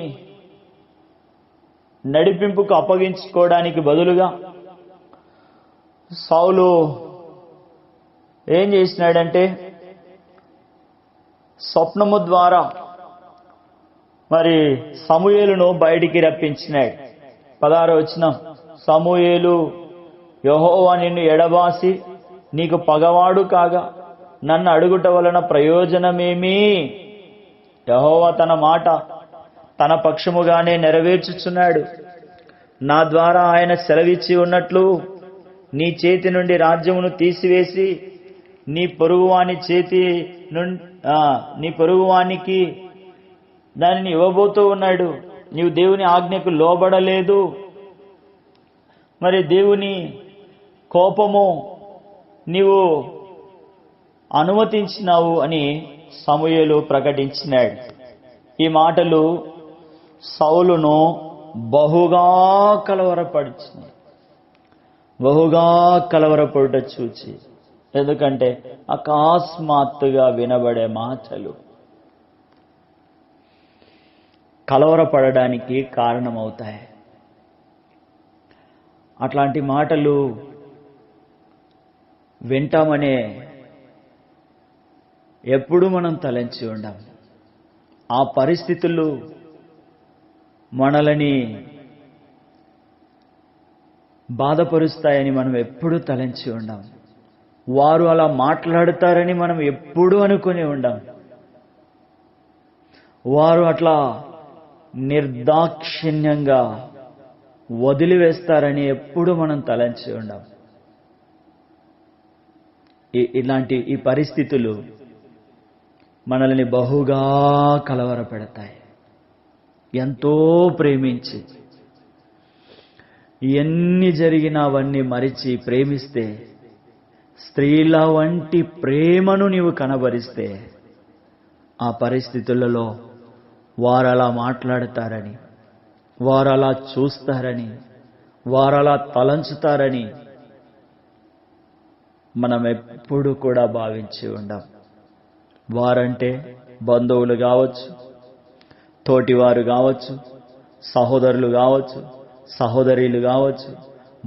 నడిపింపుకు అప్పగించుకోవడానికి బదులుగా సౌలు ఏం చేసినాడంటే, స్వప్నము ద్వారా మరి సమూయేలును బయటికి రప్పించినాడు. 16వ వచనం, సమూయేలు, యెహోవా నిన్ను ఎడబాసి నీకు పగవాడు కాగా నన్ను అడుగుట వలన ప్రయోజనమేమి? యెహోవా తన మాట తన పక్షముగానే నెరవేర్చుచున్నాడు. నా ద్వారా ఆయన సెలవిచ్చి ఉన్నట్లు నీ చేతి నుండి రాజ్యమును తీసివేసి నీ పొరుగువానికి దానిని ఇవ్వబోతూ ఉన్నాడు. నీవు దేవుని ఆజ్ఞకు లోబడలేదు, మరి దేవుని కోపము నీవు అనుమతించినావు అని సమూయేలు ప్రకటించినాడు. ఈ మాటలు సౌలును బహుగా కలవరపరిచినాయి. బహుగా కలవరపడుట చూచి, ఎందుకంటే అకస్మాత్తుగా వినబడే మాటలు. కలవరపడడానికి కారణమవుతాయి. అట్లాంటి మాటలు వింటామనే ఎప్పుడు మనం తలంచి ఉండం. ఆ పరిస్థితులు మనల్ని బాధపరుస్తాయని మనం ఎప్పుడూ తలంచి ఉండం. వారు అలా మాట్లాడతారని మనం ఎప్పుడూ అనుకుని ఉండం. వారు అట్లా నిర్దాక్షిణ్యంగా వదిలివేస్తారని ఎప్పుడు మనం తలంచి ఉండం. ఇలాంటి ఈ పరిస్థితులు మనల్ని బహుగా కలవరపెడతాయి. ఎంతో ప్రేమించి ఎన్ని జరిగినా అవన్నీ మరిచి ప్రేమిస్తే, స్త్రీల వంటి ప్రేమను నీవు కనబరిస్తే, ఆ పరిస్థితులలో వారు అలా మాట్లాడతారని, వారు అలా చూస్తారని, వారు అలా తలంచుతారని మనం ఎప్పుడు కూడా భావించి ఉండం. వారంటే బంధువులు కావచ్చు, తోటివారు కావచ్చు, సహోదరులు కావచ్చు, సహోదరీలు కావచ్చు,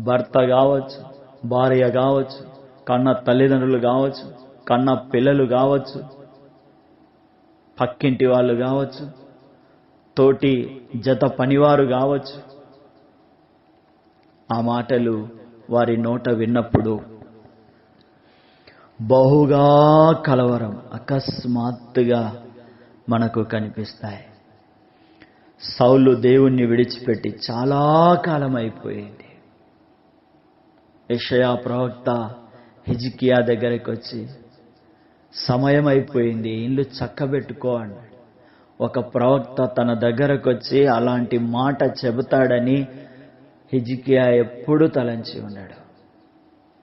భర్త కావచ్చు, భార్య కావచ్చు, కన్న తల్లిదండ్రులు కావచ్చు, కన్న పిల్లలు కావచ్చు, పక్కింటి వాళ్ళు కావచ్చు, తోటి జత పనివారు కావచ్చు. ఆ మాటలు వారి నోట విన్నప్పుడు బహుగా కలవరం అకస్మాత్తుగా మనకు కనిపిస్తాయి. సౌలు దేవుణ్ణి విడిచిపెట్టి చాలా కాలం అయిపోయింది. యెషయా ప్రవక్త హిజ్కియా దగ్గరికి వచ్చి, సమయం అయిపోయింది, ఇల్లు చక్కబెట్టుకో అన్నాడు. ఒక ప్రవక్త తన దగ్గరకు వచ్చి అలాంటి మాట చెబుతాడని హిజ్కియా ఎప్పుడు తలంచి ఉన్నాడు.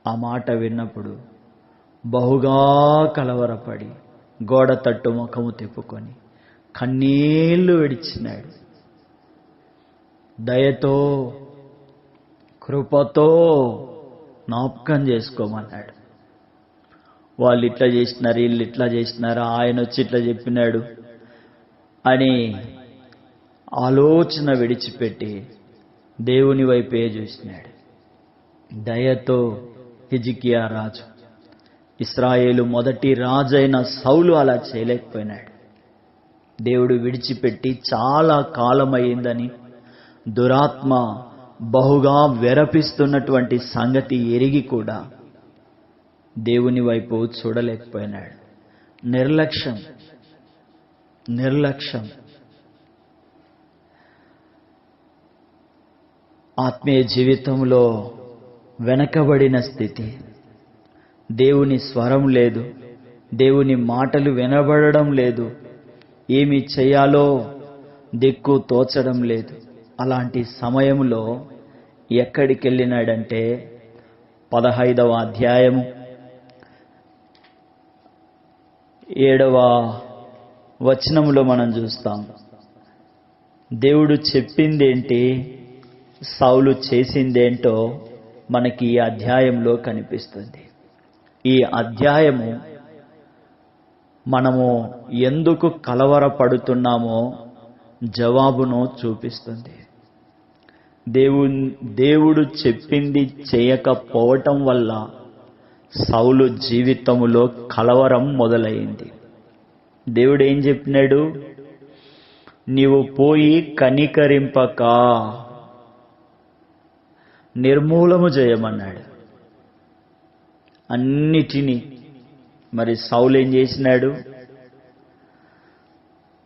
ఆ మాట విన్నప్పుడు బహుగా కలవరపడి గోడ తట్టు ముఖము తిప్పుకొని కన్నీళ్లు విడిచినాడు. దయతో కృపతో జ్ఞాపకం చేసుకోమన్నాడు. వాళ్ళు ఇట్లా చేసినారు, వీళ్ళు ఇట్లా చేసినారు, ఆయన వచ్చి ఇట్లా చెప్పినాడు అని ఆలోచన విడిచిపెట్టి దేవుని వైపే చూసినాడు. దయతో హిజ్కియా రాజు, ఇశ్రాయేలు మొదటి రాజైన సౌలు అలా చేయలేకపోయినాడు. దేవుడు విడిచిపెట్టి చాలా కాలమైందని దురాత్మ బహుగా వెరపిస్తున్నటువంటి సంగతి ఎరిగి కూడా దేవుని వైపు చూడలేకపోయినాడు. నిర్లక్ష్యం. ఆత్మీయ జీవితంలో వెనకబడిన స్థితి. దేవుని స్వరం లేదు, దేవుని మాటలు వినబడడం లేదు, ఏమి చేయాలో దిక్కు తోచడం లేదు. అలాంటి సమయంలో ఎక్కడికి వెళ్ళినాడంటే 15వ అధ్యాయము 7వ వచనములో మనం చూస్తాం. దేవుడు చెప్పిందేంటి, సౌలు చేసిందేంటో మనకి ఈ అధ్యాయంలో కనిపిస్తుంది. ఈ అధ్యాయము మనము ఎందుకు కలవరపడుతున్నామో జవాబును చూపిస్తుంది. దేవుడు చెప్పింది చేయకపోవటం వల్ల సౌలు జీవితములో కలవరం మొదలైంది. దేవుడు ఏం చెప్పినాడు? నీవు పోయి కనికరింపక నిర్మూలము చేయమన్నాడు అన్నిటినీ. మరి సౌలు ఏం చేసినాడు?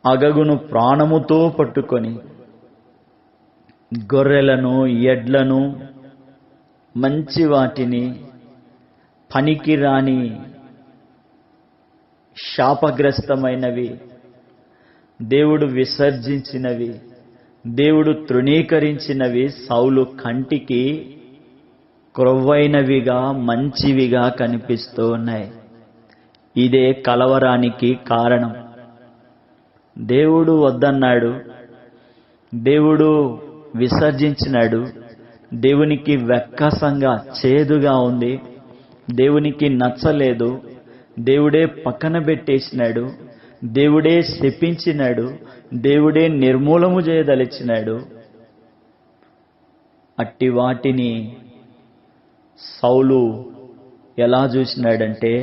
అగగును ప్రాణముతో పట్టుకొని గొర్రెలను, ఎడ్లను, మంచి వాటిని, పనికిరాని శాపగ్రస్తమైనవి, దేవుడు విసర్జించినవి, దేవుడు తృణీకరించినవి సౌలు కంటికి క్రొవ్వైనవిగా, మంచివిగా కనిపిస్తూ ఉన్నాయి. ఇదే కలవరానికి కారణం. దేవుడు వద్దన్నాడు, దేవుడు విసర్జించినాడు, దేవునికి వెక్కసంగా చేదుగా ఉంది, దేవునికి నచ్చలేదు, దేవుడే పక్కన పెట్టేసినాడు, దేవుడే శపించినాడు, దేవుడే నిర్మూలము చేయదలిచినాడు. అట్టి వాటిని సౌలు ఎలా చూసినాడంటే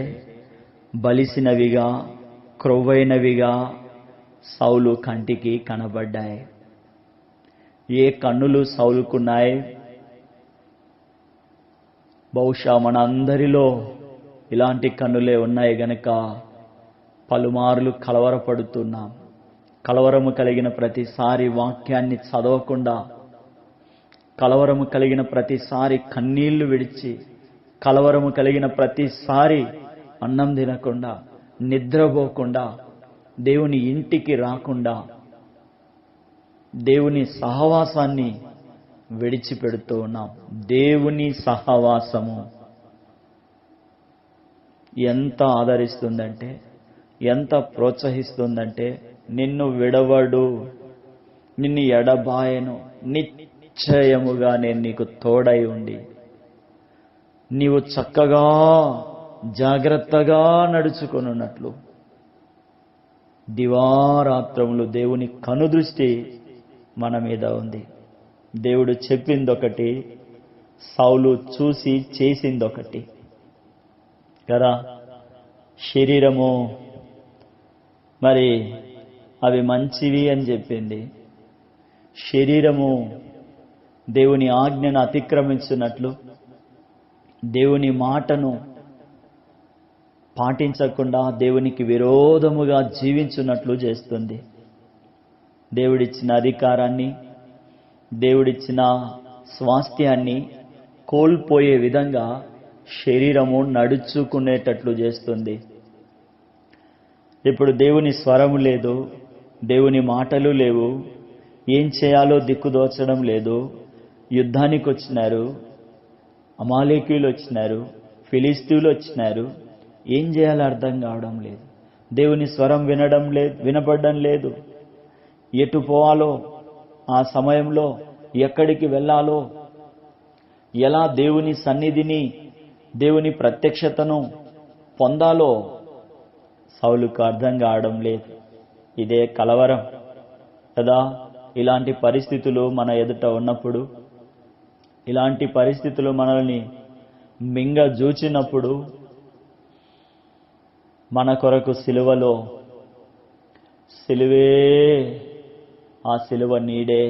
బలిసినవిగా, క్రొవ్వైనవిగా సౌలు కంటికి కనబడ్డాయి. ఏ కన్నులు సౌలుకున్నాయి? బహుశా మన అందరిలో ఇలాంటి కన్నులే ఉన్నాయి గనక పలుమార్లు కలవరపడుతున్నాం. కలవరము కలిగిన ప్రతిసారి వాక్యాన్ని చదవకుండా, కలవరము కలిగిన ప్రతిసారి కన్నీళ్లు విడిచి, కలవరము కలిగిన ప్రతిసారి అన్నం తినకుండా, నిద్రపోకుండా, దేవుని ఇంటికి రాకుండా, దేవుని సహవాసాన్ని విడిచిపెడుతూ ఉన్నాం. దేవుని సహవాసము ఎంత ఆదరిస్తుందంటే, ఎంత ప్రోత్సహిస్తుందంటే, నిన్ను విడవడు, నిన్ను ఎడబాయను, నిశ్చయముగా నేను నీకు తోడై ఉండి నీవు చక్కగా జాగ్రత్తగా నడుచుకొనున్నట్లు దివారాత్రములు దేవుని కనుదృష్టి మన మీద ఉంది. దేవుడు చెప్పిందొకటి, సౌలు చూసి చేసిందొకటి కదా. శరీరము మరి అవి మంచివి అని చెప్పింది. శరీరము దేవుని ఆజ్ఞను అతిక్రమించినట్లు, దేవుని మాటను పాటించకుండా దేవునికి విరోధముగా జీవించున్నట్లు చేస్తుంది. దేవుడిచ్చిన అధికారాన్ని, దేవుడిచ్చిన స్వాస్థ్యాన్ని కోల్పోయే విధంగా శరీరము నడుచుకునేటట్లు చేస్తుంది. ఇప్పుడు దేవుని స్వరము లేదు, దేవుని మాటలు లేవు, ఏం చేయాలో దిక్కుదోచడం లేదు. యుద్ధానికి వచ్చినారు, అమాలేకీయులు వచ్చినారు, ఫిలిస్తీయులు వచ్చినారు, ఏం చేయాలో అర్థం కావడం లేదు. దేవుని స్వరం వినపడడం లేదు. ఎటు పోవాలో, ఆ సమయంలో ఎక్కడికి వెళ్ళాలో, ఎలా దేవుని సన్నిధిని, దేవుని ప్రత్యక్షతను పొందాలో సౌలుకు అర్థం కావడం లేదు. ఇదే కలవరం కదా. ఇలాంటి పరిస్థితులు మన ఎదుట ఉన్నప్పుడు, ఇలాంటి పరిస్థితులు మనల్ని మింగజూచినప్పుడు, మన కొరకు సిలువలో, సిలువే ఆ సిలువ నీడే,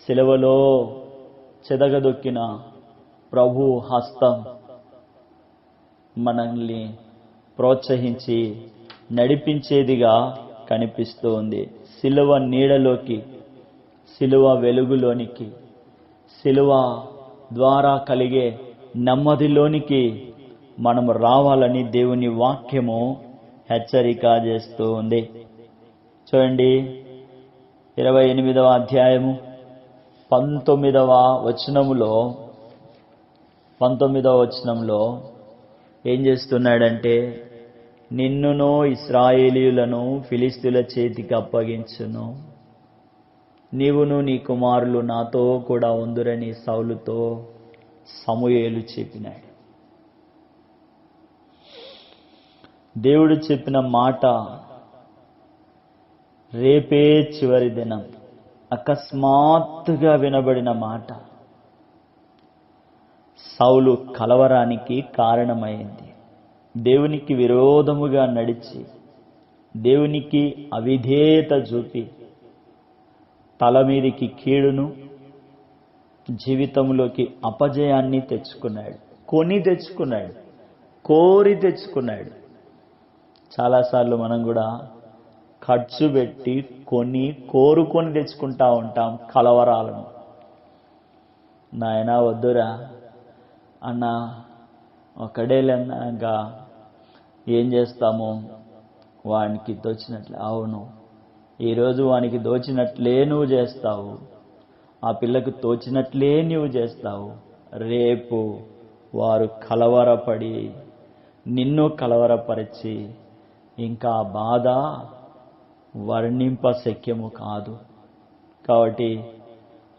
సిలువలో చెదగదొక్కిన ప్రభు హస్తం మనల్ని ప్రోత్సహించి నడిపించేదిగా కనిపిస్తూ ఉంది. సిలువ నీడలోకి, సిలువ వెలుగులోనికి, సిలువ ద్వారా కలిగే నెమ్మదిలోనికి మనము రావాలని దేవుని వాక్యము హెచ్చరిక చేస్తూ ఉంది. చూడండి, 28వ అధ్యాయము 19వ వచనములో ఏం చేస్తున్నాడంటే, నిన్నును ఇశ్రాయేలీయులను ఫిలిష్తీయుల చేతికి అప్పగించును, నీవును నీ కుమారులు నాతో కూడా ఉందురని సౌలుతో సమూయేలు చెప్పినాడు. దేవుడు చెప్పిన మాట రేపే చివరి దినం, అకస్మాత్తుగా వినబడిన మాట సౌలు కలవరానికి కారణమైంది. దేవునికి విరోధముగా నడిచి, దేవునికి అవిధేయత చూపి, తల మీదికి కీడును, జీవితంలోకి అపజయాన్ని తెచ్చుకున్నాడు. కోరి తెచ్చుకున్నాడు. చాలాసార్లు మనం కూడా ఖర్చు పెట్టి కోరుకొని తెచ్చుకుంటా ఉంటాం కలవరాలను. నాయనా వద్దురా అన్న, ఒకడేలేనాక ఏం చేస్తాము, వానికి దోచినట్లే. అవును, ఈరోజు వానికి దోచినట్లే నువ్వు చేస్తావు, ఆ పిల్లకు తోచినట్లే నువ్వు చేస్తావు. రేపు వారు కలవరపడి నిన్ను కలవరపరిచి ఇంకా బాధ వర్ణింప శక్యము కాదు. కాబట్టి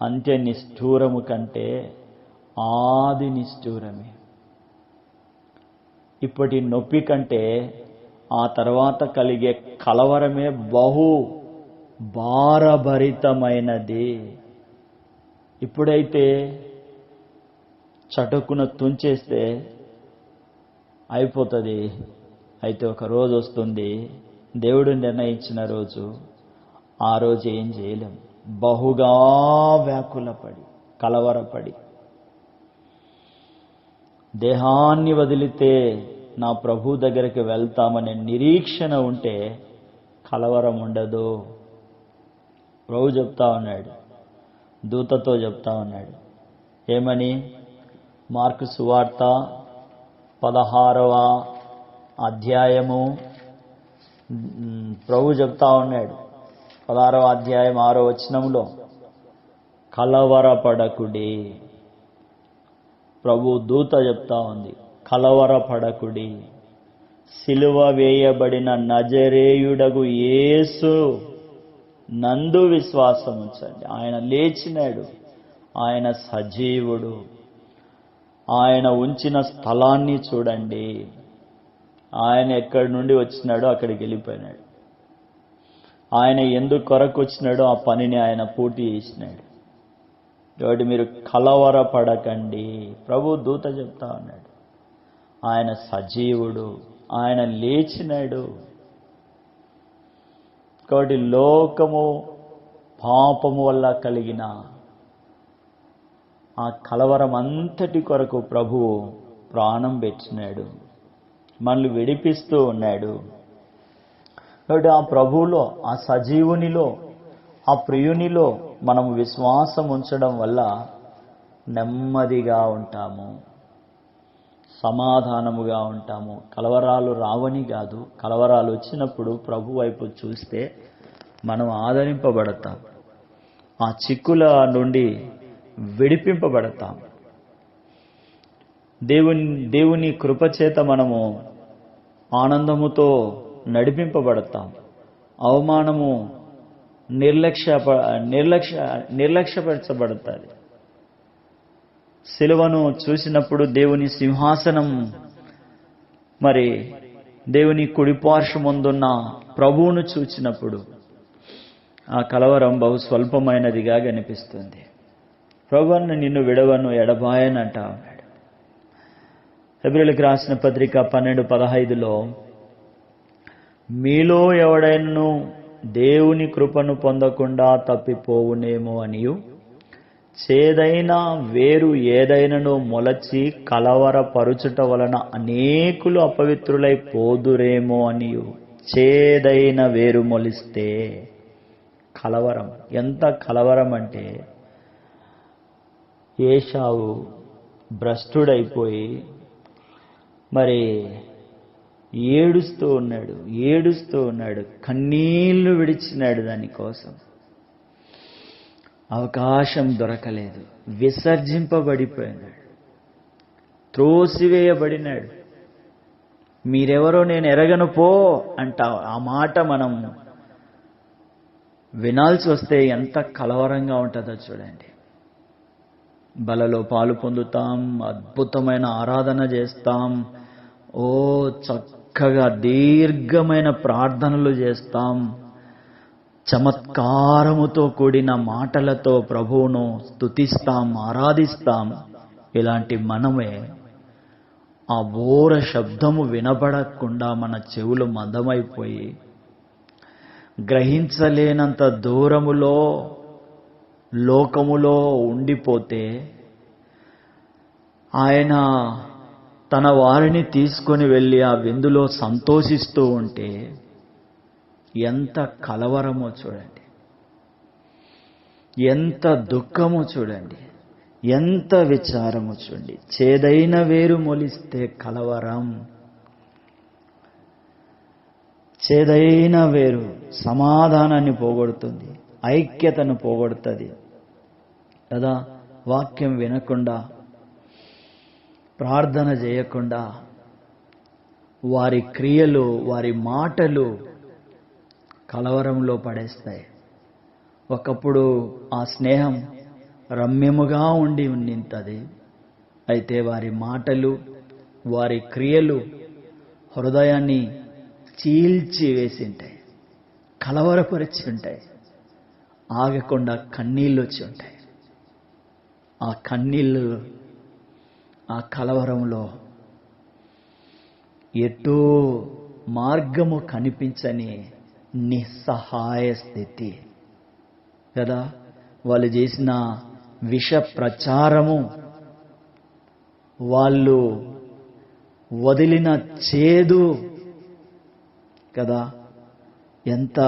అంత్య నిష్ఠూరము కంటే ఆది నిష్ఠూరమే, ఇప్పటి నొప్పి కంటే ఆ తర్వాత కలిగే కలవరమే బహు భారభరితమైనది. ఇప్పుడైతే చటుకున తుంచేస్తే అయిపోతుంది. అయితే ఒక రోజు వస్తుంది, దేవుడు నిర్ణయించిన రోజు. ఆ రోజు ఏం చేయలేం. బహుగా వ్యాకులపడి కలవరపడి దేహాన్ని వదిలితే నా ప్రభు దగ్గరికి వెళ్తామనే నిరీక్షణ ఉంటే కలవరం ఉండదు. ప్రభు చెప్తా ఉన్నాడు, దూతతో చెప్తా ఉన్నాడు. ఏమని? మార్కు సువార్త 16వ అధ్యాయము ప్రభు చెప్తా ఉన్నాడు. 16వ అధ్యాయం 6వ వచనంలో, కలవరపడకుడి. ప్రభు దూత చెప్తా ఉంది, కలవరపడకుడి. సిలువ వేయబడిన నజరేయుడగు యేసు నందు విశ్వాసం ఉంచండి. ఆయన లేచినాడు, ఆయన సజీవుడు. ఆయన ఉంచిన స్థలాన్ని చూడండి. ఆయన ఎక్కడి నుండి వచ్చినాడో అక్కడికి వెళ్ళిపోయినాడు. ఆయన ఎందుకు కొరకు వచ్చినాడో ఆ పనిని ఆయన పూర్తి చేసినాడు. కాబట్టి మీరు కలవరపడకండి. ప్రభు దూత చెప్తా ఉన్నాడు, ఆయన సజీవుడు, ఆయన లేచినాడు. కాబట్టి లోకము పాపము వల్ల కలిగిన ఆ కలవరం అంతటి కొరకు ప్రభువు ప్రాణం పెట్టినాడు, మనల్ని విడిపిస్తూ ఉన్నాడు. కాబట్టి ఆ ప్రభువులో, ఆ సజీవునిలో, ఆ ప్రియునిలో మనము విశ్వాసం ఉంచడం వల్ల నెమ్మదిగా ఉంటాము, సమాధానముగా ఉంటాము. కలవరాలు రావని కాదు, కలవరాలు వచ్చినప్పుడు ప్రభు వైపు చూస్తే మనం ఆదరింపబడతాం, ఆ చిక్కుల నుండి విడిపింపబడతాం. దేవుని కృపచేత మనము ఆనందముతో నడిపింపబడతాం. అవమానము నిర్లక్ష్యపరచబడుతుంది. సిలువను చూసినప్పుడు దేవుని సింహాసనం, మరి దేవుని కుడిపార్శ్వమందున్న ప్రభువును చూచినప్పుడు ఆ కలవరం బహు స్వల్పమైనదిగా కనిపిస్తుంది. ప్రభువును నిన్ను విడవను, ఎడబాయను అంటా ఉన్నాడు. హెబ్రీయులకు రాసిన పత్రిక 12:15లో, మీలో ఎవడైనను దేవుని కృపను పొందకుండా తప్పిపోవునేమో అనియు, చేదైన వేరు ఏదైనను మొలచి కలవరపరుచుట వలన అనేకులు అపవిత్రులై పోదురేమో అనియు. చేదైన వేరు మొలిస్తే కలవరం. ఎంత కలవరం అంటే, ఏశావు భ్రష్టుడైపోయి మరి ఏడుస్తూ ఉన్నాడు, కన్నీళ్లు విడిచినాడు. దానికోసం అవకాశం దొరకలేదు, విసర్జింపబడిపోయినాడు, త్రోసివేయబడినాడు. మీరెవరో నేను ఎరగను పో అంటా. ఆ మాట మనం వినాల్సి వస్తే ఎంత కలవరంగా ఉంటుందో చూడండి. బలలో పాలు పొందుతాం, అద్భుతమైన ఆరాధన చేస్తాం, చక్కగా దీర్ఘమైన ప్రార్థనలు చేస్తాం, చమత్కారముతో కూడిన మాటలతో ప్రభువును స్తుతిస్తాం, ఆరాధిస్తాం. ఇలాంటి మనమే ఆ బోర శబ్దము వినబడకుండా మన చెవులు మందమైపోయి గ్రహించలేనంత దూరములో లోకములో ఉండిపోతే, ఆయన తన వారిని తీసుకొని వెళ్ళి ఆ విందులో సంతోషిస్తూ ఉంటే ఎంత కలవరమో చూడండి, ఎంత దుఃఖమో చూడండి, ఎంత విచారమో చూడండి. చేదైన వేరు మొలిస్తే కలవరం. చేదైన వేరు సమాధానాన్ని పోగొడుతుంది, ఐక్యతను పోగొడుతుంది కదా. వాక్యం వినకుండా, ప్రార్థన చేయకుండా, వారి క్రియలు, వారి మాటలు కలవరంలో పడేస్తాయి. ఒకప్పుడు ఆ స్నేహం రమ్యముగా ఉండింతది. అయితే వారి మాటలు, వారి క్రియలు హృదయాన్ని చీల్చి వేసి ఉంటాయి, కలవరపరిచి ఉంటాయి, ఆగకుండా కన్నీళ్ళు వచ్చి ఉంటాయి. ఆ కన్నీళ్ళు, ఆ కలవరంలో ఎటో మార్గము కనిపించని నిస్సహాయ స్థితి కదా. వాళ్ళు చేసిన విష ప్రచారము, వాళ్ళు వదిలిన చేదు కదా, ఎంత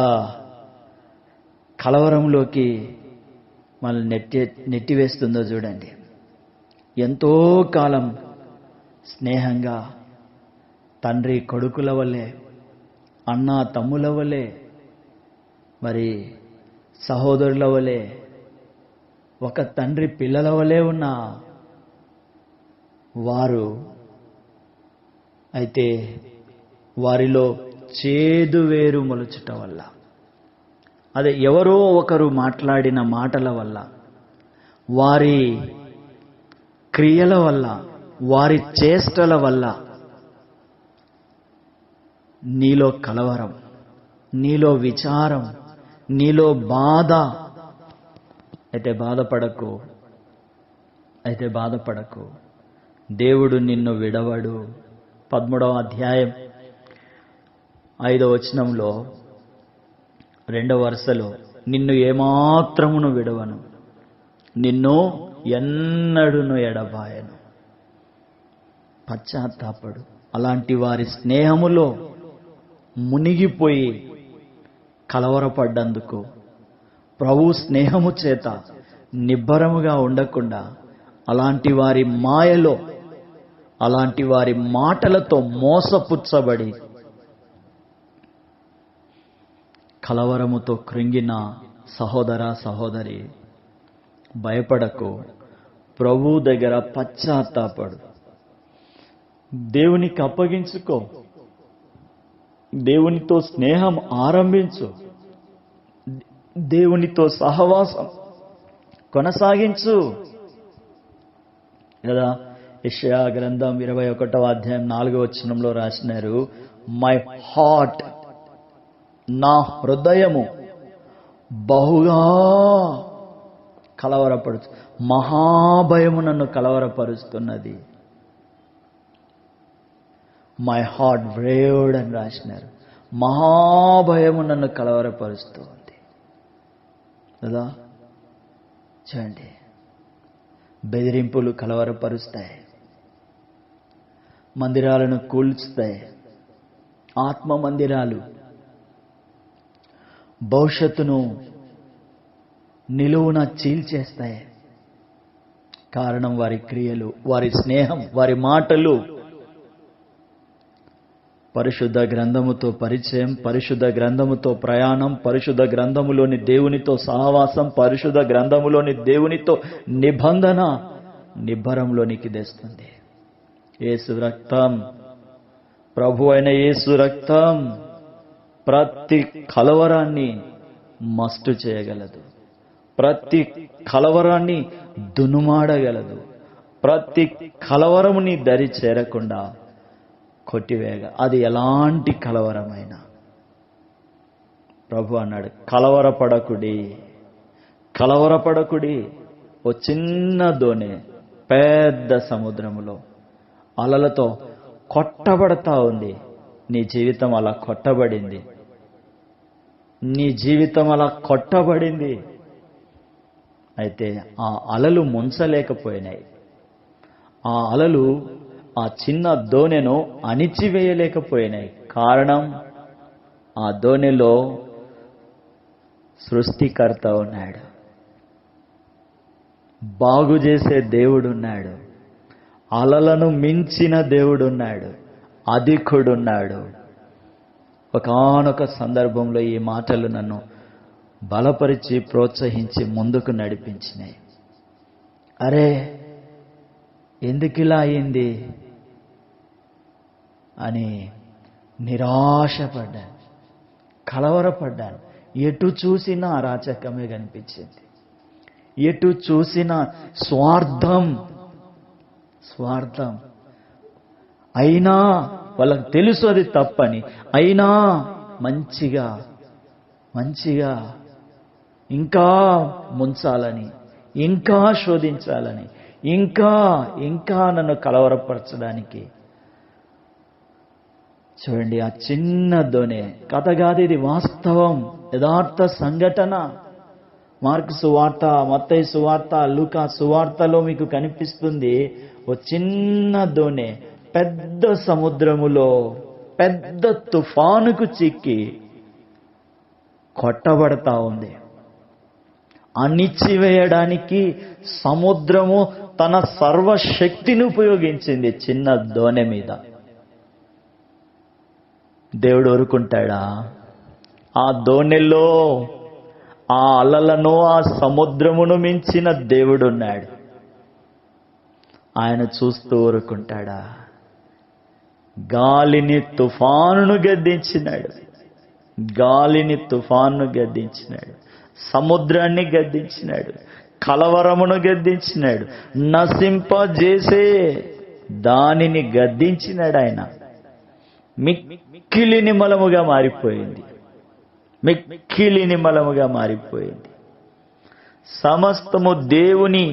కలవరంలోకి మనల్ని నెట్టివేస్తుందో చూడండి. ఎంతో కాలం స్నేహంగా తండ్రి కొడుకుల వలె, అన్న తమ్ముల వలె, మరి సహోదరుల వలె, ఒక తండ్రి పిల్లల వలె ఉన్న వారు అయితే వారిలో చేదు వేరు మొలుచుట వల్ల, అదే ఎవరో ఒకరు మాట్లాడిన మాటల వల్ల, వారి క్రియల వల్ల, వారి చేష్టల వల్ల నీలో కలవరం, నీలో విచారం, నీలో బాధ. అయితే బాధపడకు, దేవుడు నిన్ను విడవడు. 13వ అధ్యాయం 5వ వచనంలో 2వ వరుసలో, నిన్ను ఏమాత్రమును విడవను, నిన్ను ఎన్నడును ఎడబాయను. పశ్చాత్తాపడు. అలాంటి వారి స్నేహములో మునిగిపోయి కలవరపడ్డందుకు, ప్రభు స్నేహము చేత నిబ్బరముగా ఉండకుండా, అలాంటి వారి మాయలో, అలాంటి వారి మాటలతో మోసపుచ్చబడి కలవరముతో కృంగిన సహోదర సహోదరి, భయపడకు. ప్రభు దగ్గర పశ్చాత్తాపడు, దేవునికి అప్పగించుకో, దేవునితో స్నేహం ఆరంభించు, దేవునితో సహవాసం కొనసాగించు కదా. యెషయా గ్రంథం 21వ అధ్యాయం 4వ వచనంలో రాసినారు, మై హార్ట్, నా హృదయము బహుగా కలవరపరుచు, మహాభయము నన్ను కలవరపరుస్తున్నది. మై హార్ట్ బ్రేవ్డ్ అని రాసినారు. మహాభయము నన్ను కలవరపరుస్తూ ఉంది కదా. చూడండి, బెదిరింపులు కలవరపరుస్తాయి, మందిరాలను కూల్చుతాయి, ఆత్మ మందిరాలు భవిష్యత్తును నిలువున చీల్చేస్తాయి. కారణం వారి క్రియలు, వారి స్నేహం, వారి మాటలు. పరిశుద్ధ గ్రంథముతో పరిచయం, పరిశుద్ధ గ్రంథముతో ప్రయాణం, పరిశుద్ధ గ్రంథములోని దేవునితో సహవాసం, పరిశుద్ధ గ్రంథములోని దేవునితో నిబంధన నిబ్బరంలోనికి తెస్తుంది. యేసు రక్తం, ప్రభు అయిన యేసు రక్తం ప్రతి కలవరాన్ని మస్టు చేయగలదు, ప్రతి కలవరాన్ని దునుమాడగలదు, ప్రతి కలవరముని దరి చేరకుండా కొట్టివేయగా. అది ఎలాంటి కలవరమైనా. ప్రభు అన్నాడు, కలవరపడకుడి. ఓ చిన్న దోణి పెద్ద సముద్రములో అలలతో కొట్టబడతా ఉంది. నీ జీవితం అలా కొట్టబడింది, నీ జీవితం అలా కొట్టబడింది. అయితే ఆ అలలు ముంచలేకపోయినాయి, ఆ అలలు ఆ చిన్న దోణెను అణిచివేయలేకపోయినాయి. కారణం, ఆ దోణిలో సృష్టికర్త ఉన్నాడు, బాగు చేసే దేవుడున్నాడు, అలలను మించిన దేవుడున్నాడు, అధికుడున్నాడు. ఒకానొక సందర్భంలో ఈ మాటలు నన్ను బలపరిచి ప్రోత్సహించి ముందుకు నడిపించినాయి. అరే, ఎందుకిలా అయింది అని నిరాశపడ్డాను, కలవరపడ్డాను. ఎటు చూసినా అరాచకమే కనిపించింది, ఎటు చూసినా స్వార్థం. అయినా వాళ్ళకి తెలుసు అది తప్పని, అయినా మంచిగా ఇంకా ముంచాలని, ఇంకా శోధించాలని, ఇంకా నన్ను కలవరపరచడానికి. చూడండి, ఆ చిన్న దోణె కథ కాదు, ఇది వాస్తవం, యథార్థ సంఘటన. మార్కు సువార్త, మత్తయి సువార్త, లూకా సువార్తలో మీకు కనిపిస్తుంది. ఓ చిన్న దోణె పెద్ద సముద్రములో పెద్ద తుఫానుకు చిక్కి కొట్టబడతా ఉంది. అణిచివేయడానికి సముద్రము తన సర్వశక్తిని ఉపయోగించింది చిన్న దోణె మీద. దేవుడు ఊరుకుంటాడా? ఆ దోణెలో ఆ అలలను, ఆ సముద్రమును మించిన దేవుడున్నాడు. ఆయన చూస్తూ ఊరుకుంటాడా? గాలిని తుఫానును గద్దించినాడు, సముద్రాన్ని గద్దించినాడు, కలవరమును గద్దించినాడు, నశింపజేసే దానిని గద్దించినాడు. ఆయన మిక్కిలి నిమ్మలముగా మారిపోయింది. సమస్తము దేవుని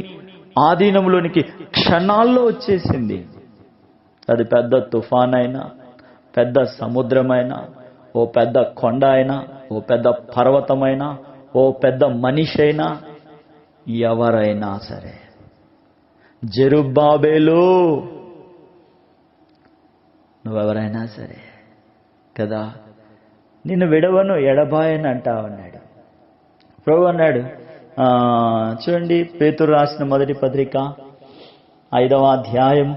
ఆధీనంలోనికి క్షణాల్లో వచ్చేసింది. అది పెద్ద తుఫాన్ అయినా, పెద్ద సముద్రమైనా, ఓ పెద్ద కొండ అయినా, ఓ పెద్ద పర్వతమైనా, ఓ పెద్ద మనిషి అయినా, ఎవరైనా సరే, జెరుబ్బాబేలు నువ్వెవరైనా సరే కదా, నిన్ను విడవను ఎడబాయని అంటా ఉన్నాడు. ప్రభు అన్నాడు, చూడండి, పేతురు రాసిన మొదటి పత్రిక 5వ అధ్యాయం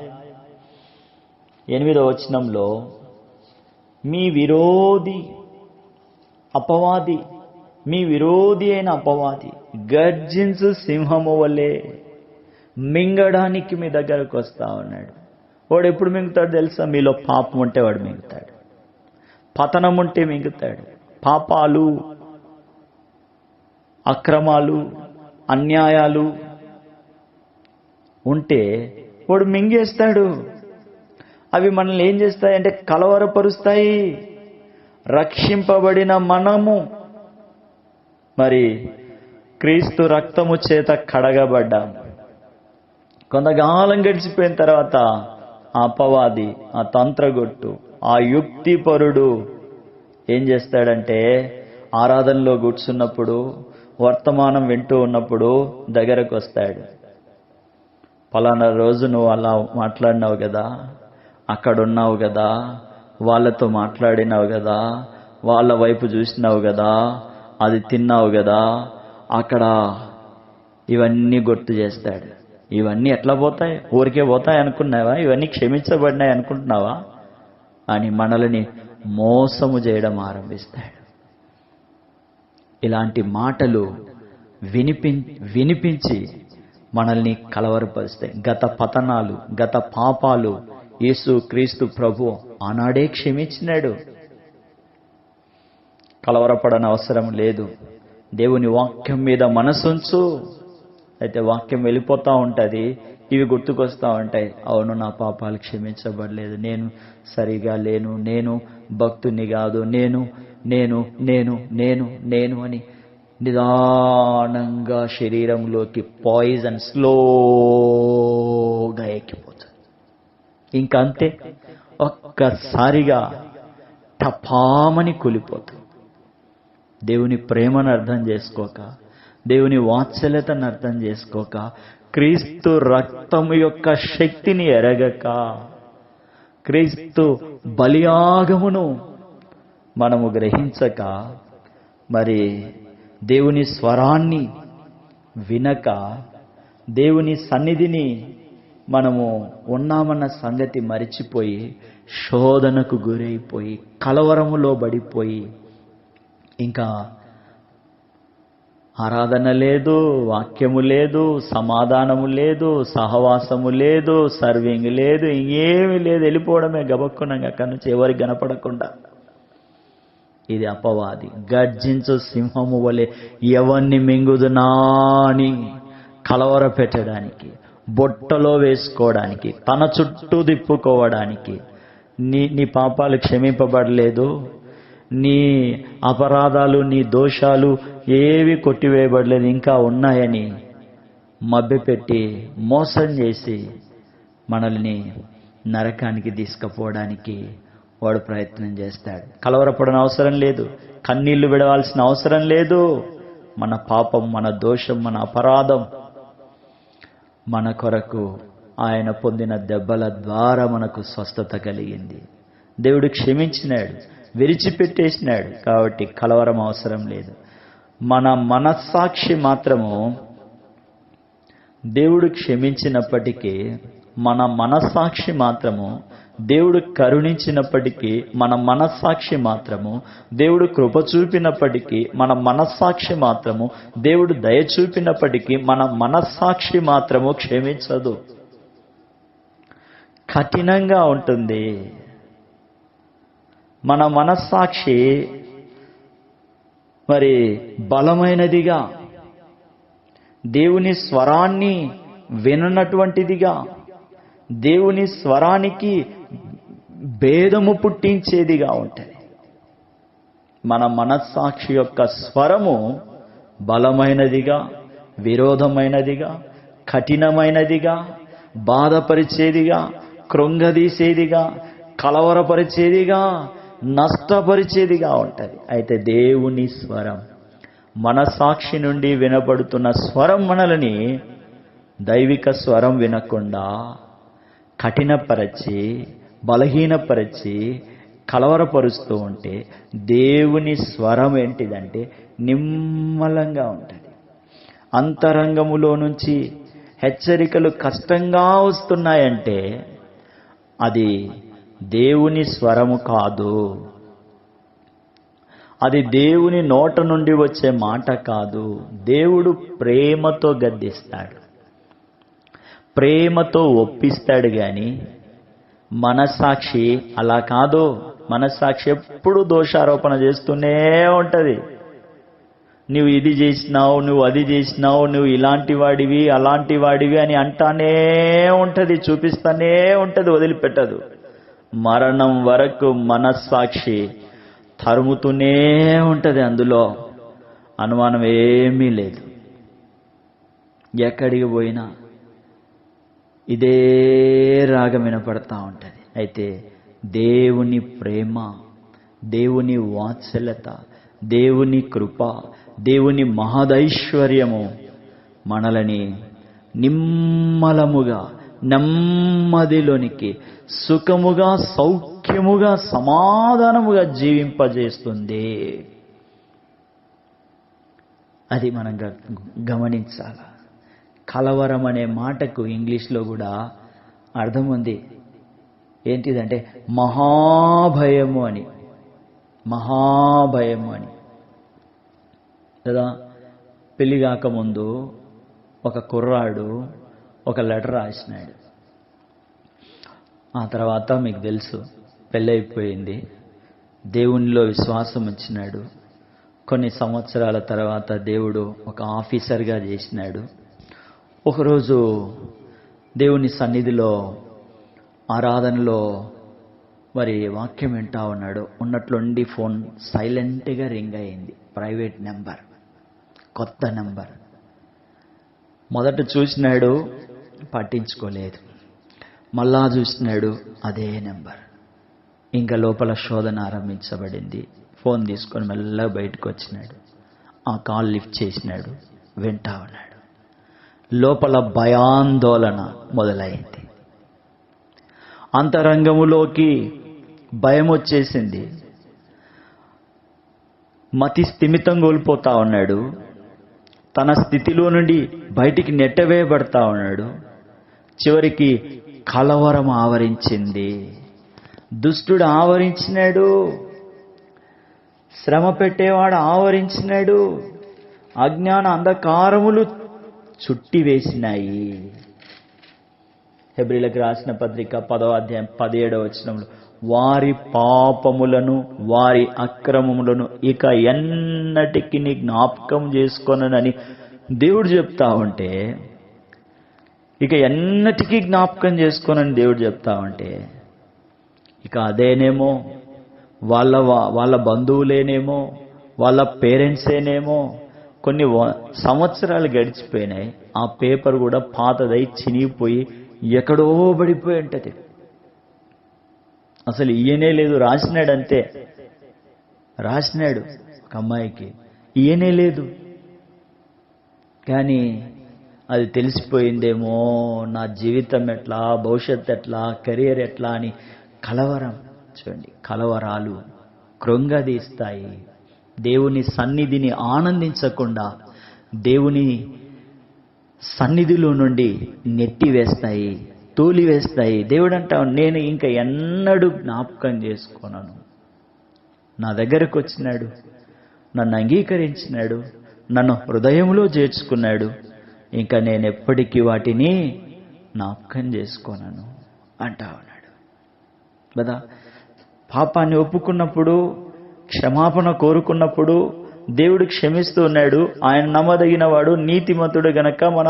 8వ వచనంలో, మీ విరోధి అయిన అపవాది గర్జించు సింహము వలె మింగడానికి మీ దగ్గరకు వస్తా ఉన్నాడు. వాడు ఎప్పుడు మింగుతాడు తెలుసా? మీలో పాపం ఉంటే వాడు మింగుతాడు, పతనం ఉంటే మింగుతాడు. పాపాలు, అక్రమాలు, అన్యాయాలు ఉంటే వాడు మింగేస్తాడు. అవి మనల్ని ఏం చేస్తాయంటే కలవరపరుస్తాయి. రక్షింపబడిన మనము మరి క్రీస్తు రక్తము చేత కడగబడ్డాం. కొంతకాలం గడిచిపోయిన తర్వాత ఆ అపవాది, ఆ తంత్రగొట్టు, ఆ యుక్తిపరుడు ఏం చేస్తాడంటే, ఆరాధనలో కూర్చున్నప్పుడు, వర్తమానం వింటూ ఉన్నప్పుడు దగ్గరకు వస్తాడు. పలానా రోజు నువ్వు అలా మాట్లాడినావు కదా, అక్కడున్నావు కదా, వాళ్ళతో మాట్లాడినావు కదా, వాళ్ళ వైపు చూసినావు కదా, అది తిన్నావు కదా, అక్కడ ఇవన్నీ గుర్తు చేస్తాడు. ఇవన్నీ ఎట్లా పోతాయి? ఊరికే పోతాయి అనుకున్నావా? ఇవన్నీ క్షమించబడినాయి అనుకుంటున్నావా అని మనల్ని మోసము చేయడం ఆరంభిస్తాడు. ఇలాంటి మాటలు వినిపించి మనల్ని కలవరపరుస్తాయి. గత పతనాలు, గత పాపాలు యేసు క్రీస్తు ప్రభు ఆనాడే క్షమించినాడు. కలవరపడని అవసరం లేదు. దేవుని వాక్యం మీద మనసుంచు. అయితే వాక్యం వెళ్ళిపోతూ ఉంటుంది, ఇవి గుర్తుకొస్తూ ఉంటాయి. అవును, నా పాపాలు క్షమించబడలేదు, నేను సరిగా లేను, నేను భక్తుని కాదు, నేను నేను నేను నేను నేను అని నిదానంగా శరీరంలోకి పాయిజన్ స్లోగా ఎక్కిపోతుంది. ఇంకంతే, ఒక్కసారిగా టపామని కూలిపోతుంది. దేవుని ప్రేమను అర్థం చేసుకోక, దేవుని వాత్సల్యతను అర్థం చేసుకోక, క్రీస్తు రక్తము యొక్క శక్తిని ఎరగక, క్రీస్తు బలియాగమును మనము గ్రహించక, మరి దేవుని స్వరాన్ని వినక, దేవుని సన్నిధిని మనము ఉన్నామన్న సంగతి మరిచిపోయి, శోధనకు గురైపోయి, కలవరములో పడిపోయి, ఇంకా ఆరాధన లేదు, వాక్యము లేదు, సమాధానము లేదు, సహవాసము లేదు, సర్వింగ్ లేదు, ఇంకేమీ లేదు. వెళ్ళిపోవడమే గబక్కునంగా అక్కడి నుంచి ఎవరికి కనపడకుండా. ఇది అపవాది గర్జించు సింహము వలె ఎవరిని మింగుదునా అని కలవర పెట్టడానికి, బొట్టలో వేసుకోవడానికి, తన చుట్టూ తిప్పుకోవడానికి నీ పాపాలు క్షమింపబడలేదు, నీ అపరాధాలు నీ దోషాలు ఏవి కొట్టివేయబడలేదు, ఇంకా ఉన్నాయని మభ్యపెట్టి మోసం చేసి మనల్ని నరకానికి తీసుకుపోవడానికి వాడు ప్రయత్నం చేస్తాడు. కలవరపడని అవసరం లేదు, కన్నీళ్లు విడవాల్సిన అవసరం లేదు. మన పాపం, మన దోషం, మన అపరాధం మన కొరకు ఆయన పొందిన దెబ్బల ద్వారా మనకు స్వస్థత కలిగింది. దేవుడు క్షమించినాడు, విడిచిపెట్టేసినాడు. కాబట్టి కలవరం అవసరం లేదు. మన మనస్సాక్షి మాత్రము దేవుడు క్షమించినప్పటికీ, మన మనస్సాక్షి మాత్రము దేవుడు కరుణించినప్పటికీ, మన మనస్సాక్షి మాత్రము దేవుడు కృప చూపినప్పటికీ, మన మనస్సాక్షి మాత్రము దేవుడు దయ చూపినప్పటికీ మన మనస్సాక్షి మాత్రము క్షమించదు, కఠినంగా ఉంటుంది. మన మనస్సాక్షి మరి బలమైనదిగా, దేవుని స్వరాన్ని విననటువంటిదిగా, దేవుని స్వరానికి భేదము పుట్టించేదిగా ఉంటుంది. మన మనస్సాక్షి యొక్క స్వరము బలమైనదిగా, విరోధమైనదిగా, కఠినమైనదిగా, బాధపరిచేదిగా, కృంగదీసేదిగా, కలవరపరిచేదిగా, నష్టపరిచేదిగా ఉంటుంది. అయితే దేవుని స్వరం, మనస్సాక్షి నుండి వినబడుతున్న స్వరం మనల్ని దైవిక స్వరం వినకుండా కఠినపరచి, బలహీనపరచి, కలవరపరుస్తూ ఉంటే, దేవుని స్వరం ఏంటిదంటే నిమ్మలంగా ఉంటుంది. అంతరంగములో నుంచి హెచ్చరికలు కష్టంగా వస్తున్నాయంటే అది దేవుని స్వరము కాదు, అది దేవుని నోట నుండి వచ్చే మాట కాదు. దేవుడు ప్రేమతో గద్దిస్తాడు, ప్రేమతో ఒప్పిస్తాడు. కానీ మనస్సాక్షి అలా కాదు. మనస్సాక్షి ఎప్పుడు దోషారోపణ చేస్తూనే ఉంటుంది. నువ్వు ఇది చేసినావు, నువ్వు అది చేసినావు, నువ్వు ఇలాంటి వాడివి, అలాంటి వాడివి అని అంటానే ఉంటుంది, చూపిస్తానే ఉంటుంది, వదిలిపెట్టదు. మరణం వరకు మనస్సాక్షి తరుముతూనే ఉంటుంది. అందులో అనుమానం ఏమీ లేదు. ఎక్కడికి పోయినా ఇదే రాగం వినపడతా ఉంటుంది. అయితే దేవుని ప్రేమ, దేవుని వాత్సల్యత, దేవుని కృప, దేవుని మహదైశ్వర్యము మనలని నిమ్మలముగా, నెమ్మదిలోనికి, సుఖముగా, సౌఖ్యముగా, సమాధానముగా జీవింపజేస్తుంది. అది మనం గమనించాలి. కలవరం అనే మాటకు ఇంగ్లీష్లో కూడా అర్థం ఉంది. ఏంటిదంటే మహాభయము అని. మహాభయము అని కదా. పెళ్లి కాకముందు ఒక కుర్రాడు ఒక లెటర్ రాసినాడు. ఆ తర్వాత మీకు తెలుసు, పెళ్ళైపోయింది, దేవునిలో విశ్వాసం వచ్చినాడు. కొన్ని సంవత్సరాల తర్వాత దేవుడు ఒక ఆఫీసర్గా చేసినాడు. ఒకరోజు దేవుని సన్నిధిలో ఆరాధనలో మరి వాక్యం వింటా ఉన్నాడు. ఉన్నట్లుండి ఫోన్ సైలెంట్గా రింగ్ అయింది. ప్రైవేట్ నెంబర్, కొత్త నెంబర్. మొదట చూసినాడు, పట్టించుకోలేదు. మళ్ళా చూసినాడు, అదే నెంబర్. ఇంకా లోపల శోధన ఆరంభించబడింది. ఫోన్ తీసుకొని మెల్లగా బయటకు వచ్చినాడు. ఆ కాల్ లిఫ్ట్ చేసినాడు, వింటా ఉన్నాడు. లోపల భయాందోళన మొదలైంది. అంతరంగములోకి భయం వచ్చేసింది. మతి స్థిమితం కోల్పోతా ఉన్నాడు. తన స్థితిలో నుండి బయటికి నెట్టవేయబడతా ఉన్నాడు. చివరికి కలవరం ఆవరించింది. దుష్టుడు ఆవరించినాడు, శ్రమ పెట్టేవాడు ఆవరించినాడు, అజ్ఞాన అంధకారములు చుట్టివేసినాయి. హెబ్రీలకు రాసిన పత్రిక 10వ అధ్యాయం 17వ వచనంలో వారి పాపములను వారి అక్రమములను ఇక ఎన్నటికి జ్ఞాపకం చేసుకోనని దేవుడు చెప్తా ఉంటే, ఇక ఎన్నటికీ జ్ఞాపకం చేసుకోనని దేవుడు చెప్తా ఉంటే ఇక అదేనేమో వాళ్ళ బంధువులేనేమో, వాళ్ళ పేరెంట్సేనేమో. కొన్ని సంవత్సరాలు గడిచిపోయినాయి, ఆ పేపర్ కూడా పాతదై చినిగిపోయి ఎక్కడో పడిపోయి ఉంటుంది. అసలు ఈయనే లేదు, రాసినాడంతే. రాసినాడు ఒక అమ్మాయికి, ఈయనే లేదు. కానీ అది తెలిసిపోయిందేమో, నా జీవితం ఎట్లా, భవిష్యత్తు ఎట్లా, కెరియర్ ఎట్లా అని కలవరం. చూడండి, కలవరాలు కృంగదీస్తాయి. దేవుని సన్నిధిని ఆనందించకుండా దేవుని సన్నిధిలో నుండి నెట్టివేస్తాయి, తోలివేస్తాయి. దేవుడు అంటావు, నేను ఇంకా ఎన్నడూ జ్ఞాపకం చేసుకున్నాను. నా దగ్గరకు వచ్చినాడు, నన్ను అంగీకరించినాడు, నన్ను హృదయంలో చేర్చుకున్నాడు, ఇంకా నేను ఎప్పటికీ వాటిని జ్ఞాపకం చేసుకున్నాను అంటా ఉన్నాడు కదా. పాపాన్ని ఒప్పుకున్నప్పుడు, క్షమాపణ కోరుకున్నప్పుడు దేవుడు క్షమిస్తూ ఉన్నాడు. ఆయన నమ్మదగిన వాడు, నీతిమంతుడు గనక మన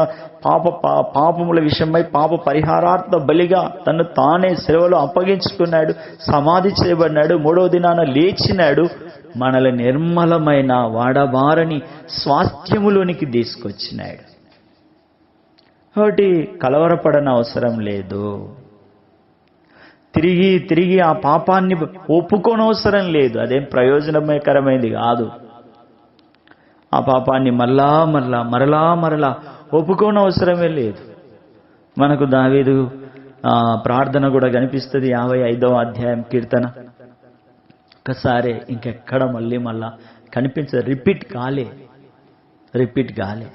పాపముల విషయమై పాప పరిహారార్థ బలిగా తను తానే సెలవులో అప్పగించుకున్నాడు, సమాధి చేయబడినాడు, 3వ దినాన లేచినాడు, మనల్ని నిర్మలమైన వాడబారని స్వాస్థ్యములోనికి తీసుకొచ్చినాడు. కాబట్టి కలవరపడని అవసరం లేదు. తిరిగి ఆ పాపాన్ని ఒప్పుకోనవసరం లేదు. అదేం ప్రయోజనకరమైనది కాదు. ఆ పాపాన్ని మరలా ఒప్పుకోనవసరమే లేదు. మనకు దావీదు ప్రార్థన కూడా కనిపిస్తుంది, 55వ అధ్యాయం కీర్తన. ఒకసారి ఇంకెక్కడ మళ్ళా కనిపించదు, రిపీట్ కాలే.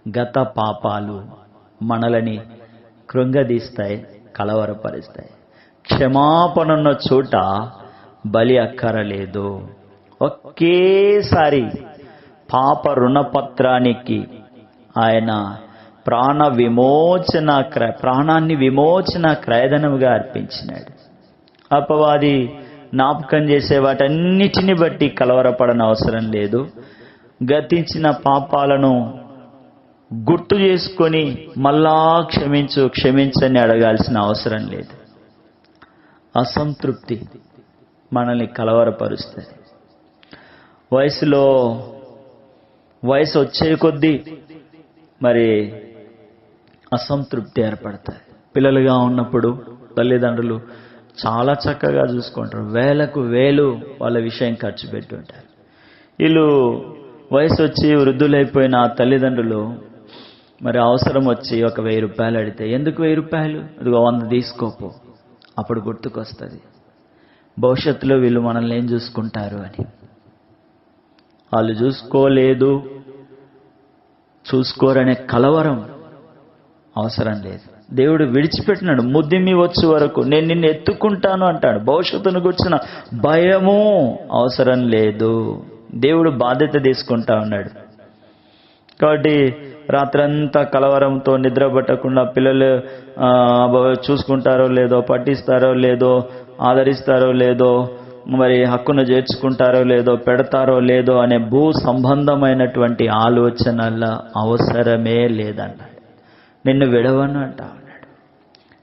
గత పాపాలు మనలని కృంగదీస్తాయి, కలవరపరుస్తాయి. క్షమాపణన్న చోట బలి అక్కరలేదు. ఒకేసారి పాప రుణపత్రానికి ఆయన ప్రాణాన్ని విమోచన క్రయధనముగా అర్పించినాడు. అపవాది జ్ఞాపకం చేసే వాటన్నిటిని బట్టి కలవరపడని అవసరం లేదు. గతించిన పాపాలను గుర్తు చేసుకొని మళ్ళా క్షమించని అడగాల్సిన అవసరం లేదు. అసంతృప్తి మనల్ని కలవరపరుస్తుంది. వయసు వచ్చే కొద్దీ మరి అసంతృప్తి ఏర్పడుతుంది. పిల్లలుగా ఉన్నప్పుడు తల్లిదండ్రులు చాలా చక్కగా చూసుకుంటారు, వేలకు వేలు వాళ్ళ విషయం ఖర్చు పెట్టి ఉంటారు. వీళ్ళు వయసు వచ్చి వృద్ధులైపోయిన ఆ తల్లిదండ్రులు మరి అవసరం వచ్చి ఒక 1000 రూపాయలు అడిగితే, ఎందుకు 1000 రూపాయలు, ఇదిగో 100 తీసుకోపో. అప్పుడు గుర్తుకొస్తుంది భవిష్యత్తులో వీళ్ళు మనల్ని ఏం చూసుకుంటారు అని. వాళ్ళు చూసుకోరనే కలవరం అవసరం లేదు. దేవుడు విడిచిపెట్టినాడు, ముద్దిమ్మి వచ్చే వరకు నేను నిన్ను ఎత్తుకుంటాను అంటాడు. భవిష్యత్తును గుర్చిన భయము అవసరం లేదు. దేవుడు బాధ్యత తీసుకుంటా ఉన్నాడు. కాబట్టి రాత్రంతా కలవరంతో నిద్ర పట్టకుండా పిల్లలు చూసుకుంటారో లేదో, పట్టిస్తారో లేదో, ఆదరిస్తారో లేదో, మరి హక్కును చేర్చుకుంటారో లేదో, పెడతారో లేదో అనే భూ సంబంధమైనటువంటి ఆలోచనల అవసరమే లేదన్నాడు. నిన్ను విడవను అంటా ఉన్నాడు,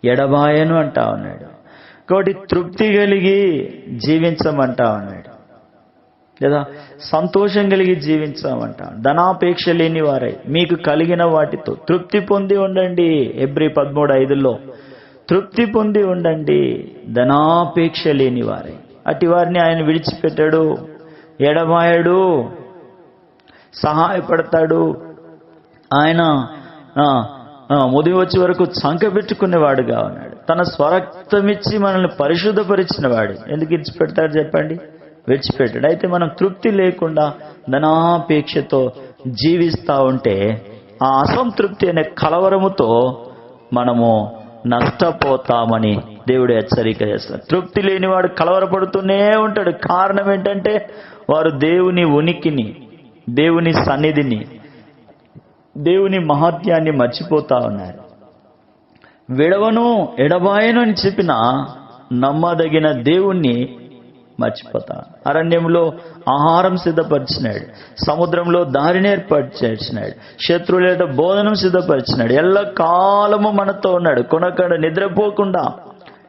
ఎడబాయను అంటా ఉన్నాడు. కాబట్టి తృప్తి కలిగి జీవించమంటా ఉన్నాడు లేదా, సంతోషం కలిగి జీవించామంటా. ధనాపేక్ష లేని వారై మీకు కలిగిన వాటితో తృప్తి పొంది ఉండండి. హెబ్రీ 13:5 తృప్తి పొంది ఉండండి, ధనాపేక్ష లేని వారై. అటు వారిని ఆయన విడిచిపెట్టాడు, ఎడబాయడు, సహాయపడతాడు. ఆయన ముదిమి వచ్చే వరకు చంక పెట్టుకునేవాడుగా ఉన్నాడు. తన స్వరక్తమిచ్చి మనల్ని పరిశుద్ధపరిచిన వాడు. ఎందుకు విడిచిపెడతాడు చెప్పండి? విడిచిపెట్టాడు. అయితే మనం తృప్తి లేకుండా ధనాపేక్షతో జీవిస్తూ ఉంటే ఆ అసంతృప్తి అనే కలవరముతో మనము నష్టపోతామని దేవుడు హెచ్చరిక చేస్తాడు. తృప్తి లేనివాడు కలవరపడుతూనే ఉంటాడు. కారణం ఏంటంటే వారు దేవుని ఉనికిని, దేవుని సన్నిధిని, దేవుని మహత్యాన్ని మర్చిపోతా ఉన్నారు. విడవను ఎడబాయను అని చెప్పిన నమ్మదగిన దేవుణ్ణి మర్చిపోతా. అరణ్యంలో ఆహారం సిద్ధపరిచినాడు, సముద్రంలో దారిని ఏర్పాటు చేసినాడు, శత్రువులేట భోజనం సిద్ధపరిచినాడు, ఎల్ల కాలము మనతో ఉన్నాడు, కొనకడ నిద్రపోకుండా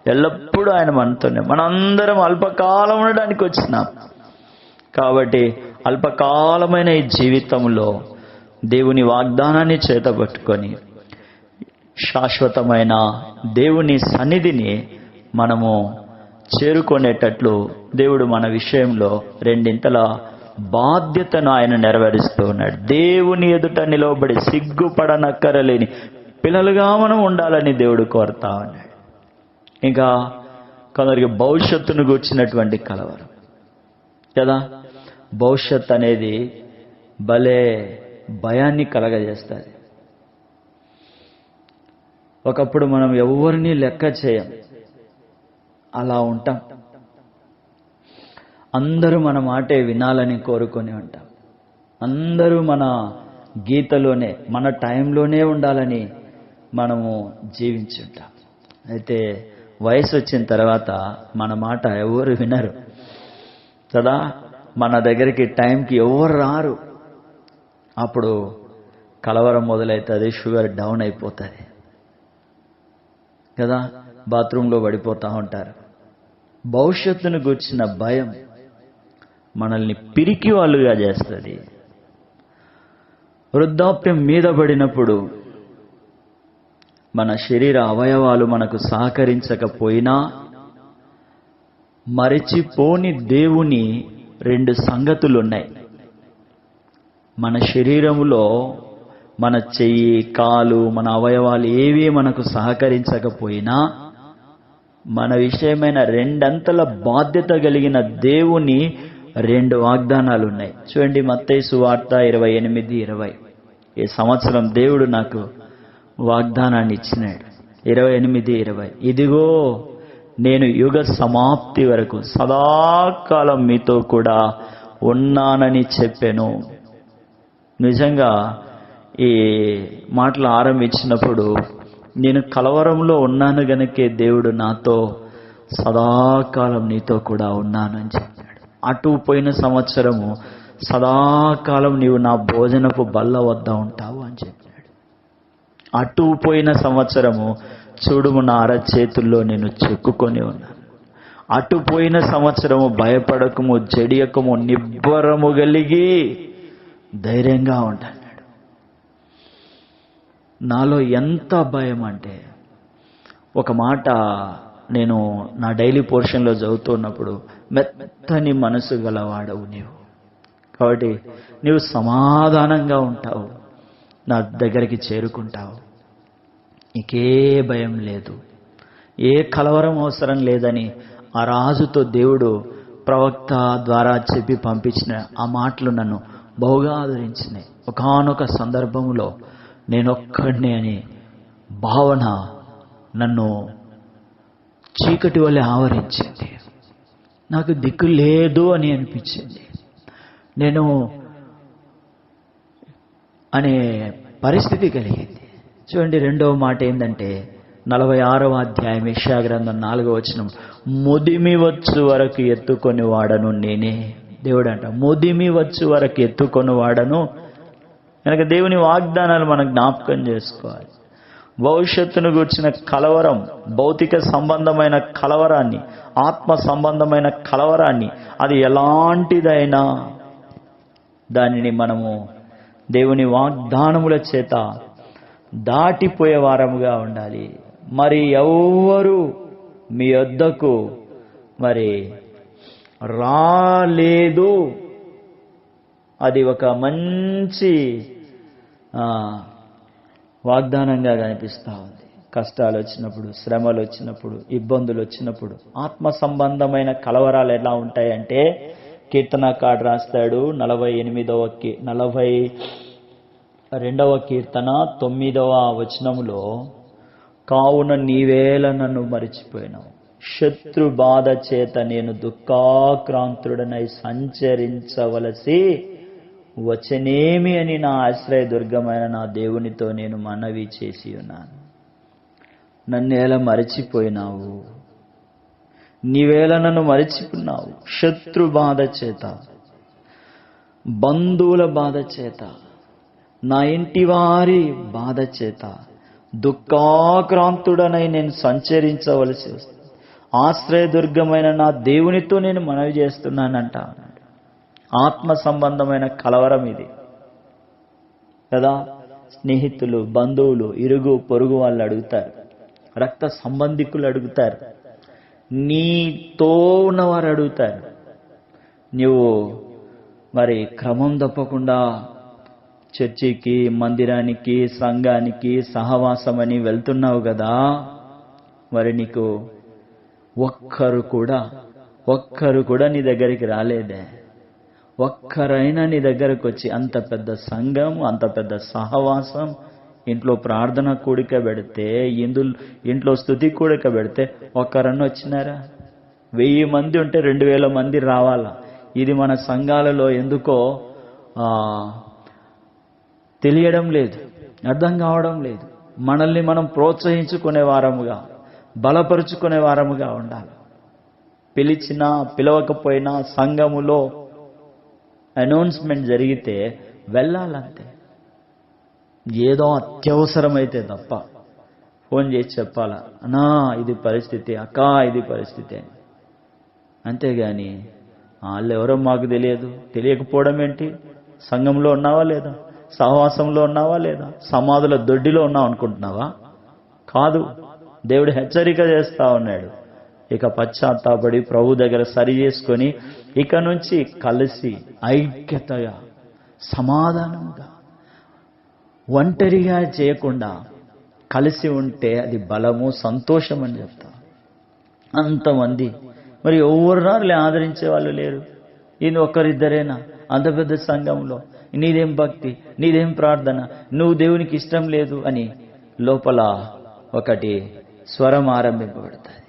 ఎల్లప్పుడూ ఆయన మనతోనే. మనందరం అల్పకాలం ఉండడానికి వచ్చినాం కాబట్టి అల్పకాలమైన ఈ జీవితంలో దేవుని వాగ్దానాన్ని చేతబట్టుకొని శాశ్వతమైన దేవుని సన్నిధిని మనము చేరుకునేటట్లు దేవుడు మన విషయంలో రెండింతల బాధ్యతను ఆయన నెరవేరుస్తూ ఉన్నాడు. దేవుని ఎదుట నిలవబడి సిగ్గుపడనక్కరలేని పిల్లలుగా మనం ఉండాలని దేవుడు కోరుతా ఉన్నాడు. ఇంకా కొందరికి భవిష్యత్తును గూర్చినటువంటి కలవరం కదా. భవిష్యత్ అనేది భలే భయాన్ని కలగజేస్తుంది. ఒకప్పుడు మనం ఎవరిని లెక్క చేయం, అలా ఉంటాం. అందరూ మన మాటే వినాలని కోరుకొని ఉంటాం. అందరూ మన గీతలోనే మన టైంలోనే ఉండాలని మనము జీవించి ఉంటాం. అయితే వయసు వచ్చిన తర్వాత మన మాట ఎవరు వినరు కదా. మన దగ్గరికి టైంకి ఎవరు రారు. అప్పుడు కలవరం మొదలవుతుంది, షుగర్ డౌన్ అయిపోతుంది కదా. బాత్రూంలో పడిపోతూ ఉంటారు. భవిష్యత్తును గూర్చిన భయం మనల్ని పిరికి వాళ్ళుగా చేస్తుంది. వృద్ధాప్యం మీద పడినప్పుడు మన శరీర అవయవాలు మనకు సహకరించకపోయినా మరిచిపోని దేవుని రెండు సంగతులు ఉన్నాయి. మన శరీరములో మన చెయ్యి, కాలు, మన అవయవాలు ఏవి మనకు సహకరించకపోయినా మన విషయమైన రెండంతల బాధ్యత కలిగిన దేవుని రెండు వాగ్దానాలు ఉన్నాయి. చూడండి, మత్తయి సువార్త 28:20. ఈ సంవత్సరం దేవుడు నాకు వాగ్దానాన్ని ఇచ్చినాడు. 28:20. ఇదిగో నేను యుగ సమాప్తి వరకు సదాకాలం మీతో కూడా ఉన్నానని చెప్పాను. నిజంగా ఈ మాటలు ఆరంభించినప్పుడు నేను కలవరంలో ఉన్నాను గనుకే దేవుడు నాతో సదాకాలం నీతో కూడా ఉన్నాను అని చెప్పాడు. అటు పోయిన సంవత్సరము సదాకాలం నీవు నా భోజనపు బల్ల వద్ద ఉంటావు అని చెప్పాడు. అటు పోయిన సంవత్సరము చూడుము నా అరచేతుల్లో నేను చెక్కుకొని ఉన్నాను. అటు పోయిన సంవత్సరము భయపడకము, జడియకము, నిబ్బరము కలిగి ధైర్యంగా ఉంటాను. నాలో ఎంత భయం అంటే, ఒక మాట నేను నా డైలీ పోర్షన్లో చదువుతున్నప్పుడు, మెత్తని మనసు గలవాడవు నీవు, కాబట్టి నీవు సమాధానంగా ఉంటావు, నా దగ్గరికి చేరుకుంటావు, నీకే భయం లేదు, ఏ కలవరం అవసరం లేదని ఆ రాజుతో దేవుడు ప్రవక్త ద్వారా చెప్పి పంపించిన ఆ మాటలు నన్ను బహుగా ఆదరించినాయి. ఒకానొక సందర్భంలో నేనొక్కడినే అని భావన నన్ను చీకటి వలె ఆవరించింది. నాకు దిక్కు లేదు అని అనిపించింది. నేను అనే పరిస్థితి కలిగింది. చూడండి, రెండవ మాట ఏంటంటే 46వ అధ్యాయం యెషయా గ్రంథం 4వ వచనం, ముదిమి వచ్చు వరకు ఎత్తుకొని వాడను నేనే. దేవుడు అంట, ముదిమి వచ్చు వరకు ఎత్తుకొని వాడను. కనుక దేవుని వాగ్దానాలు మనం జ్ఞాపకం చేసుకోవాలి. భవిష్యత్తును గూర్చిన కలవరం, భౌతిక సంబంధమైన కలవరాన్ని, ఆత్మ సంబంధమైన కలవరాన్ని, అది ఎలాంటిదైనా దానిని మనము దేవుని వాగ్దానముల చేత దాటిపోయే వారముగా ఉండాలి. మరి ఎవ్వరు మీ వద్దకు మరి రాలేదు. అది ఒక మంచి వాగ్దానంగా కనిపిస్తూ ఉంది. కష్టాలు వచ్చినప్పుడు, శ్రమలు వచ్చినప్పుడు, ఇబ్బందులు వచ్చినప్పుడు, ఆత్మ సంబంధమైన కలవరాలు ఎలా ఉంటాయంటే, కీర్తనకాడు రాస్తాడు 42వ కీర్తన 9వ వచనములో, కావున నీవేళ నన్ను మరిచిపోయినావు, శత్రు బాధ చేత నేను దుఃఖాక్రాంతుడనై సంచరించవలసి వచ్చనేమి అని నా ఆశ్రయదుర్గమైన నా దేవునితో నేను మనవి చేసి ఉన్నాను. నన్నేలా మరిచిపోయినావు, నీవేళ నన్ను మరిచిపోయినావు. శత్రు బాధ చేత, బంధువుల బాధ చేత, నా ఇంటి వారి బాధ చేత దుఃఖాక్రాంతుడనై నేను సంచరించవలసి వస్తుంది. ఆశ్రయదుర్గమైన నా దేవునితో నేను మనవి చేస్తున్నానంట. ఆత్మ సంబంధమైన కలవరం ఇది కదా. స్నేహితులు, బంధువులు, ఇరుగు పొరుగు వాళ్ళు అడుగుతారు, రక్త సంబంధికులు అడుగుతారు, నీతో ఉన్నవారు అడుగుతారు, నువ్వు మరి క్రమం తప్పకుండా చర్చికి, మందిరానికి, సంఘానికి, సహవాసమని వెళ్తున్నావు కదా, మరి నీకు ఒక్కరు కూడా నీ దగ్గరికి రాలేదే? ఒక్కరైనా నీ దగ్గరకు వచ్చి అంత పెద్ద సంఘం, అంత పెద్ద సహవాసం, ఇంట్లో ప్రార్థన కూడిక పెడితే, ఇంట్లో స్తుతి కూడిక పెడితే ఒక్కరన్నా వచ్చినారా? 1000 మంది ఉంటే 2000 మంది రావాలా. ఇది మన సంఘాలలో ఎందుకో తెలియడం లేదు, అర్థం కావడం లేదు. మనల్ని మనం ప్రోత్సహించుకునే వారముగా, బలపరుచుకునే వారముగా ఉండాలి. పిలిచినా పిలవకపోయినా సంఘములో అనౌన్స్మెంట్ జరిగితే వెళ్ళాలంతే. ఏదో అత్యవసరమైతే తప్ప ఫోన్ చేసి చెప్పాలా, అన్నా ఇది పరిస్థితి, అక్క ఇది పరిస్థితి అని. అంతేగాని వాళ్ళెవరో మాకు తెలియకపోవడం ఏంటి? సంఘంలో ఉన్నావా లేదా? సహవాసంలో ఉన్నావా లేదా? సమాధుల దొడ్డిలో ఉన్నావు అనుకుంటున్నావా? కాదు. దేవుడు హెచ్చరిక చేస్తా ఉన్నాడు. ఇక పశ్చాత్తాపడి ప్రభు దగ్గర సరి చేసుకొని ఇక నుంచి కలిసి ఐక్యతగా, సమాధానంగా, ఒంటరిగా చేయకుండా కలిసి ఉంటే అది బలము, సంతోషం అని చెప్తా. అంతమంది మరి ఎవరు ఆదరించే వాళ్ళు లేరు. ఈయన ఒక్కరిద్దరేనా అంత పెద్ద సంఘంలో? నీదేం భక్తి, నీదేం ప్రార్థన, నువ్వు దేవునికి ఇష్టం లేదు అని లోపల ఒకటి స్వరం ఆరంభింపబడుతుంది.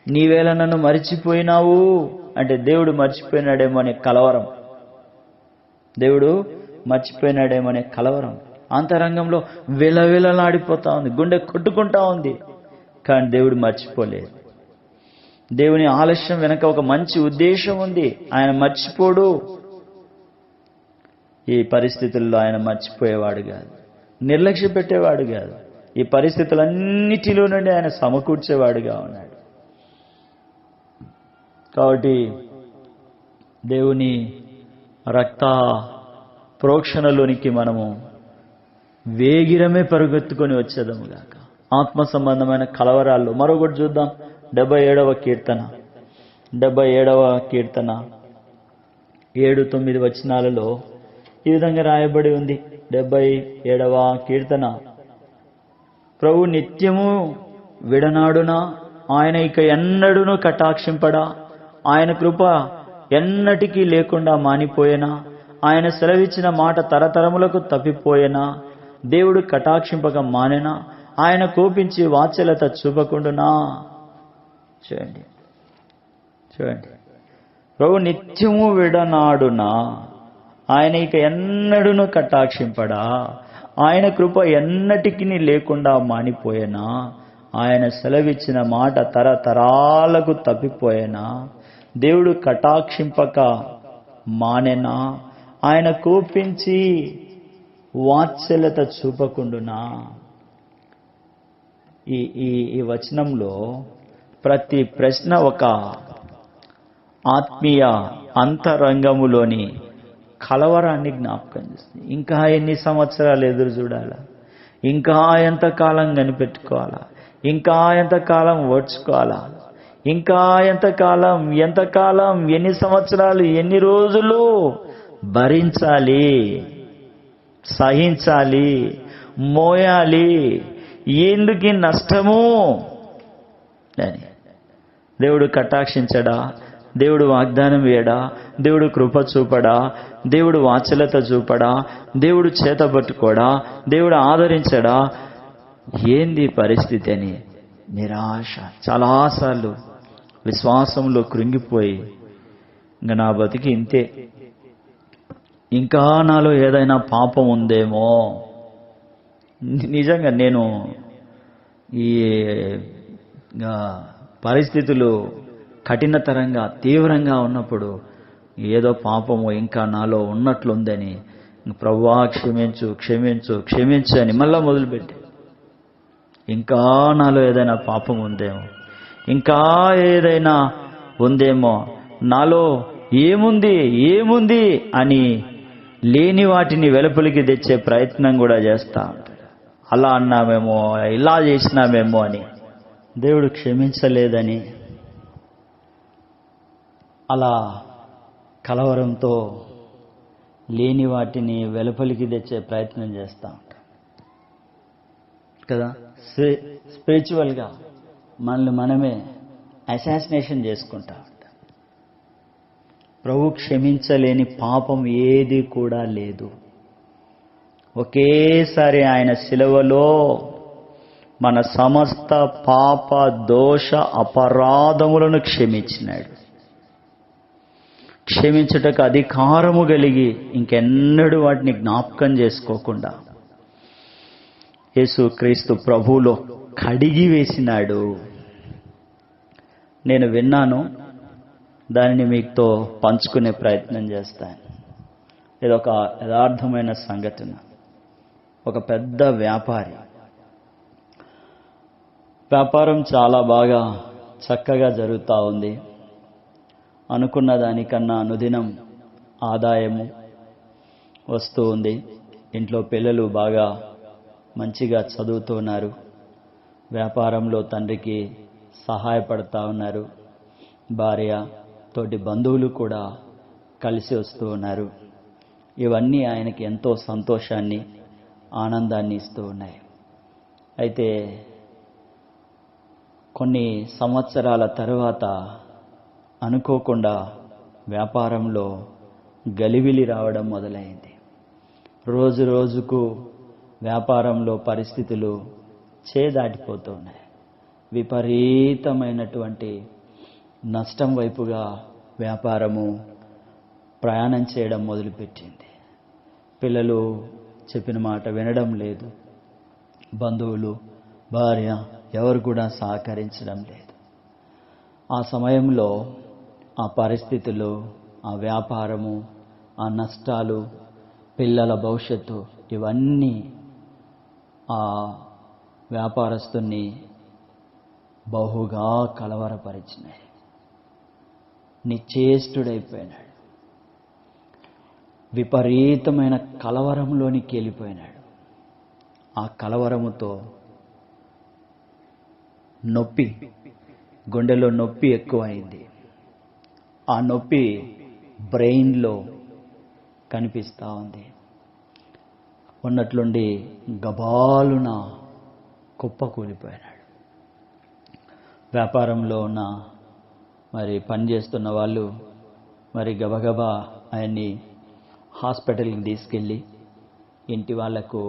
నీవేళ నన్ను మరిచిపోయినావు అంటే దేవుడు మర్చిపోయినాడేమో అనే కలవరం, దేవుడు మర్చిపోయినాడేమో అనే కలవరం అంతరంగంలో విలవిలలాడిపోతా ఉంది, గుండె కొట్టుకుంటా ఉంది. కానీ దేవుడు మర్చిపోలేదు. దేవుని ఆలస్యం వెనక ఒక మంచి ఉద్దేశం ఉంది. ఆయన మర్చిపోడు. ఈ పరిస్థితుల్లో ఆయన మర్చిపోయేవాడు కాదు, నిర్లక్ష్య పెట్టేవాడు కాదు. ఈ పరిస్థితులన్నిటిలో నుండి ఆయన సమకూర్చేవాడుగా ఉన్నాడు. కాబట్టి దేవుని రక్త ప్రోక్షణలోనికి మనము వేగిరమే పరుగెత్తుకొని వచ్చేదాము గాక. ఆత్మ సంబంధమైన కలవరాల్లో మరొకటి చూద్దాం. 77వ కీర్తన 7-9 వచనాలలో ఈ విధంగా రాయబడి ఉంది. 77వ కీర్తన. ప్రభు నిత్యము విడనాడునా, ఆయన ఇక ఎన్నడూను కటాక్షింపడా, ఆయన కృప ఎన్నటికీ లేకుండా మానిపోయేనా, ఆయన సెలవిచ్చిన మాట తరతరములకు తప్పిపోయేనా, దేవుడు కటాక్షింపక మానేనా, ఆయన కోపించి వాత్సల్యత చూపకుండునా. చూడండి, ప్రభు నిత్యము విడనాడునా, ఆయన ఇక ఎన్నడూను కటాక్షింపడా, ఆయన కృప ఎన్నటికీ లేకుండా మానిపోయేనా, ఆయన సెలవిచ్చిన మాట తరతరాలకు తప్పిపోయేనా, దేవుడు కటాక్షింపక మానేనా, ఆయన కోపించి వాత్సల్యత చూపకుండునా. ఈ వచనంలో ప్రతి ప్రశ్న ఒక ఆత్మీయ అంతరంగములోని కలవరాన్ని జ్ఞాపకం చేస్తుంది. ఇంకా ఎన్ని సంవత్సరాలు ఎదురు చూడాలా? ఇంకా ఎంతకాలం కనిపెట్టుకోవాలా? ఇంకా ఎంతకాలం ఓర్చుకోవాలా? ఇంకా ఎంతకాలం, ఎన్ని సంవత్సరాలు, ఎన్ని రోజులు భరించాలి, సహించాలి, మోయాలి? ఎందుకు నష్టము అని దేవుడు కటాక్షించడా? దేవుడు వాగ్దానం వేయడా? దేవుడు కృప చూపడా? దేవుడు వాత్సల్యత చూపడా? దేవుడు చేతబట్టుకోడా? దేవుడు ఆదరించడా? ఏంది పరిస్థితి అని నిరాశ, చాలాసార్లు విశ్వాసంలో కృంగిపోయి ఇంకా నా బతికి ఇంతే, ఇంకా నాలో ఏదైనా పాపం ఉందేమో. నిజంగా నేను ఈ పరిస్థితులు కఠినతరంగా, తీవ్రంగా ఉన్నప్పుడు ఏదో పాపము ఇంకా నాలో ఉన్నట్లుందని ప్రభువా క్షమించు క్షమించు క్షమించు అని మళ్ళా మొదలుపెట్టి, ఇంకా నాలో ఏదైనా పాపం ఉందేమో, ఇంకా ఏదైనా ఉందేమో, నాలో ఏముంది ఏముంది అని లేని వాటిని వెలుపలికి తెచ్చే ప్రయత్నం కూడా చేస్తా ఉంటాడు. అలా అన్నామేమో, ఇలా చేసినామేమో అని, దేవుడు క్షమించలేదని అలా కలవరంతో లేని వాటిని వెలుపలికి తెచ్చే ప్రయత్నం చేస్తూ ఉంటాం కదా. స్పిరిచువల్గా మనల్ని మనమే అసాసినేషన్ చేసుకుంటా ఉంటాం. ప్రభు క్షమించలేని పాపం ఏది కూడా లేదు. ఒకేసారి ఆయన శిలువలో మన సమస్త పాప దోష అపరాధములను క్షమించినాడు. క్షమించుటకు అధికారము కలిగి ఇంకెన్నడూ వాటిని జ్ఞాపకం చేసుకోకుండా యేసుక్రీస్తు ప్రభువులో కడిగి వేసినాడు. నేను విన్నాను, దానిని మీతో పంచుకునే ప్రయత్నం చేస్తాను. ఇదొక యథార్థమైన సంఘటన. ఒక పెద్ద వ్యాపారం చాలా బాగా చక్కగా జరుగుతూ ఉంది. అనుకున్న దానికన్నా అనుదినం ఆదాయము వస్తూ ఉంది. ఇంట్లో పిల్లలు బాగా మంచిగా చదువుతున్నారు. వ్యాపారంలో తండ్రికి సహాయపడతా ఉన్నారు. భార్య తోటి బంధువులు కూడా కలిసి వస్తూ ఉన్నారు. ఇవన్నీ ఆయనకి ఎంతో సంతోషాన్ని, ఆనందాన్ని ఇస్తూ ఉన్నాయి. అయితే కొన్ని సంవత్సరాల తరువాత అనుకోకుండా వ్యాపారంలో గలిబిలి రావడం మొదలైంది. రోజు రోజుకు వ్యాపారంలో పరిస్థితులు చేదాటిపోతూ ఉన్నాయి. విపరీతమైనటువంటి నష్టం వైపుగా వ్యాపారము ప్రయాణం చేయడం మొదలుపెట్టింది. పిల్లలు చెప్పిన మాట వినడం లేదు. బంధువులు, భార్య ఎవరు కూడా సహకరించడం లేదు. ఆ సమయంలో ఆ పరిస్థితులు, ఆ వ్యాపారము, ఆ నష్టాలు, పిల్లల భవిష్యత్తు, ఇవన్నీ ఆ వ్యాపారస్తుని బహుగా కలవరపరిచినాయి. నిశ్చేష్టుడైపోయినాడు. విపరీతమైన కలవరంలోనికి వెళ్ళిపోయినాడు. ఆ కలవరముతో నొప్పి, గుండెలో నొప్పి ఎక్కువైంది. ఆ నొప్పి బ్రెయిన్లో కనిపిస్తూ ఉంది. ఉన్నట్లుండి గబాలున కుప్పకూలిపోయినాడు. వ్యాపారంలో ఉన్న పనిచేస్తున్న వాళ్ళు గబగబా ఆయన్ని హాస్పిటల్కి తీసుకెళ్ళి ఇంటి వాళ్లకు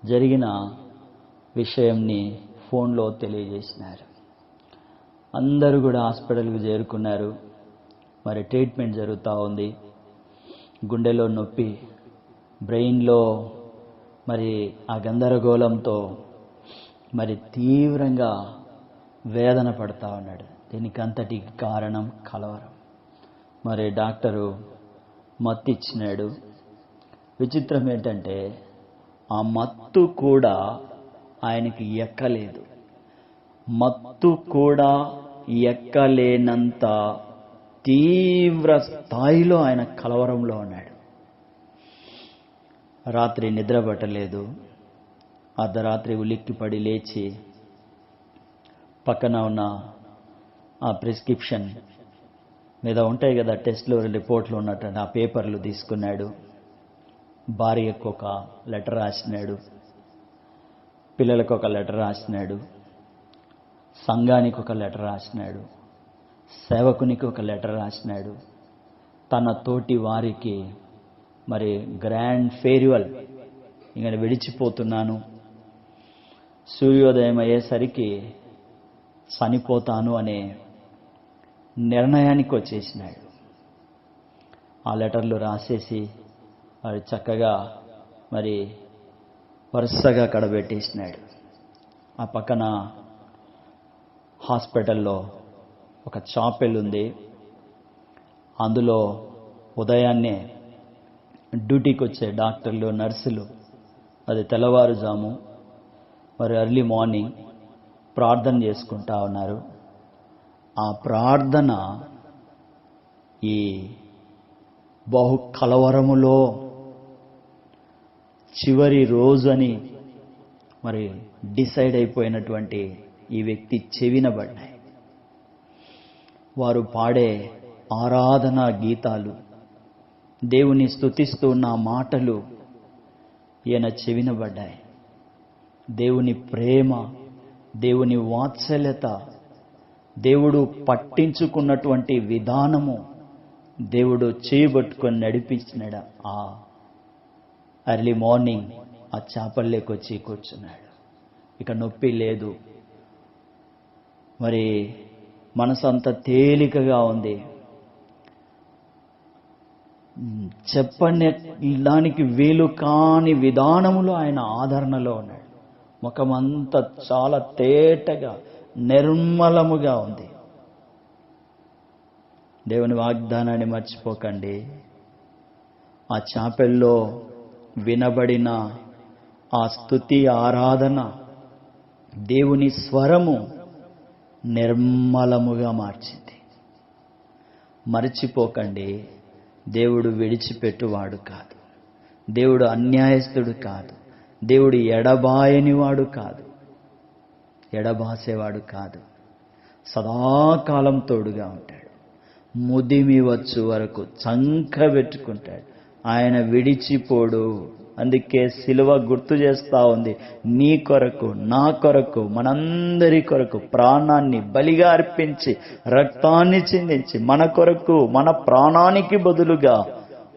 జరిగిన విషయంని ఫోన్లో తెలియజేసినారు. అందరూ కూడా హాస్పిటల్కి చేరుకున్నారు. ట్రీట్మెంట్ జరుగుతూ ఉంది. గుండెలో నొప్పి, బ్రెయిన్లో ఆ గందరగోళంతో తీవ్రంగా వేదన పడతా ఉన్నాడు. దీనికి అంతటికి కారణం కలవరం. డాక్టరు మత్తు ఇచ్చినాడు. విచిత్రం ఏంటంటే ఆ మత్తు కూడా ఆయనకి ఎక్కలేదు. మత్తు కూడా ఎక్కలేనంత తీవ్ర స్థాయిలో ఆయన కలవరంలో ఉన్నాడు. రాత్రి నిద్ర పట్టలేదు. అర్ధరాత్రి ఉలిక్కిపడి లేచి పక్కన ఉన్న ఆ ప్రిస్క్రిప్షన్ మీద ఉంటాయి కదా టెస్ట్లు, రిపోర్ట్లు ఉన్నట్టు ఆ పేపర్లు తీసుకున్నాడు. భార్యకు ఒక లెటర్ రాసినాడు. పిల్లలకు ఒక లెటర్ రాసినాడు. సంఘానికి ఒక లెటర్ రాసినాడు. సేవకునికి ఒక లెటర్ రాసినాడు. తన తోటి వారికి గ్రాండ్ ఫేర్వెల్, ఇంక విడిచిపోతున్నాను, సూర్యోదయం అయ్యేసరికి చనిపోతాను అనే నిర్ణయానికి వచ్చేసినాడు. ఆ లెటర్లు రాసేసి చక్కగా వరుసగా కడబెట్టేసినాడు. ఆ పక్కన హాస్పిటల్లో ఒక చాపెల్ ఉంది. అందులో ఉదయాన్నే డ్యూటీకి వచ్చే డాక్టర్లు, నర్సులు, అది తెల్లవారుజాము ఎర్లీ మార్నింగ్ ప్రార్థన చేసుకుంటా ఉన్నారు. ఆ ప్రార్థన ఈ బహు కలవరములో చివరి రోజు అని మరి డిసైడ్ అయిపోయినటువంటి ఈ వ్యక్తి చెవిన పడ్డాయి. వారు పాడే ఆరాధనా గీతాలు, దేవుని స్తుతిస్తూ ఉన్న మాటలు ఈయన చెవిన పడ్డాయి. దేవుని ప్రేమ, దేవుని వాత్సల్యత, దేవుడు పట్టించుకున్నటువంటి విధానము, దేవుడు చేయబట్టుకొని నడిపించినాడు. ఆ ఎర్లీ మార్నింగ్ ఆ చేపల్లోకి వచ్చి కూర్చున్నాడు. ఇక నొప్పి లేదు. మరి మనసు అంత తేలికగా ఉంది. చెప్పడానికి వీలు కాని విధానములో ఆయన ఆదరణలో ఉన్నాడు. ముఖమంతా చాలా తేటగా నిర్మలముగా ఉంది. దేవుని వాగ్దానాన్ని మర్చిపోకండి. ఆ చాపెల్లో వినబడిన ఆ స్తుతి ఆరాధన, దేవుని స్వరము నిర్మలముగా మార్చింది. మర్చిపోకండి, దేవుడు విడిచిపెట్టువాడు కాదు. దేవుడు అన్యాయస్తుడు కాదు. దేవుడు ఎడబాయనివాడు కాదు. ఎడబాసేవాడు కాదు. సదాకాలం తోడుగా ఉంటాడు. ముదిమి వచ్చు వరకు చంక పెట్టుకుంటాడు. ఆయన విడిచిపోడు. అందుకే సిలువ గుర్తు చేస్తా ఉంది, నీ కొరకు, నా కొరకు, మనందరి కొరకు ప్రాణాన్ని బలిగా అర్పించి, రక్తాన్ని చిందించి, మన కొరకు, మన ప్రాణానికి బదులుగా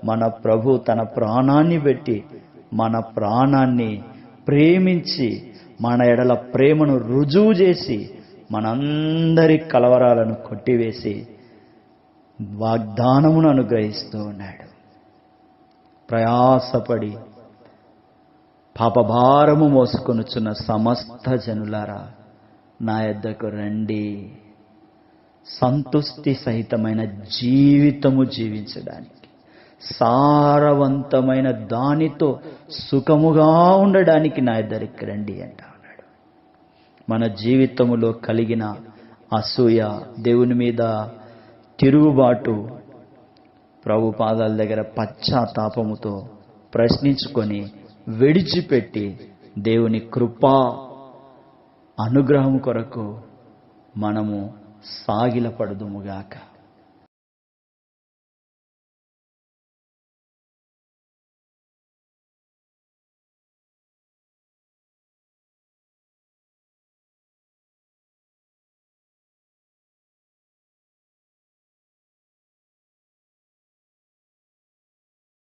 మన ప్రభు తన ప్రాణాన్ని పెట్టి, మన ప్రాణాన్ని ప్రేమించి, మన ఎడల ప్రేమను రుజువు చేసి, మనందరి కలవరాలను కొట్టివేసి వాగ్దానమును అనుగ్రహిస్తూ ఉన్నాడు. ప్రయాసపడి పాపభారము మోసుకొనుచున్న సమస్త జనులారా, నా యొద్దకు రండి. సంతుష్టి సహితమైన జీవితము జీవించడానికి, సారవంతమైన దానితో సుఖముగా ఉండడానికి నా యొద్దకు రండి అంటా ఉన్నాడు. మన జీవితములో కలిగిన అసూయ, దేవుని మీద తిరుగుబాటు, ప్రభు పాదాల దగ్గర పశ్చాత్తాపముతో ప్రశ్నించుకొని విడిచిపెట్టి దేవుని కృపా అనుగ్రహం కొరకు మనము సాగిలపడుదుముగాక.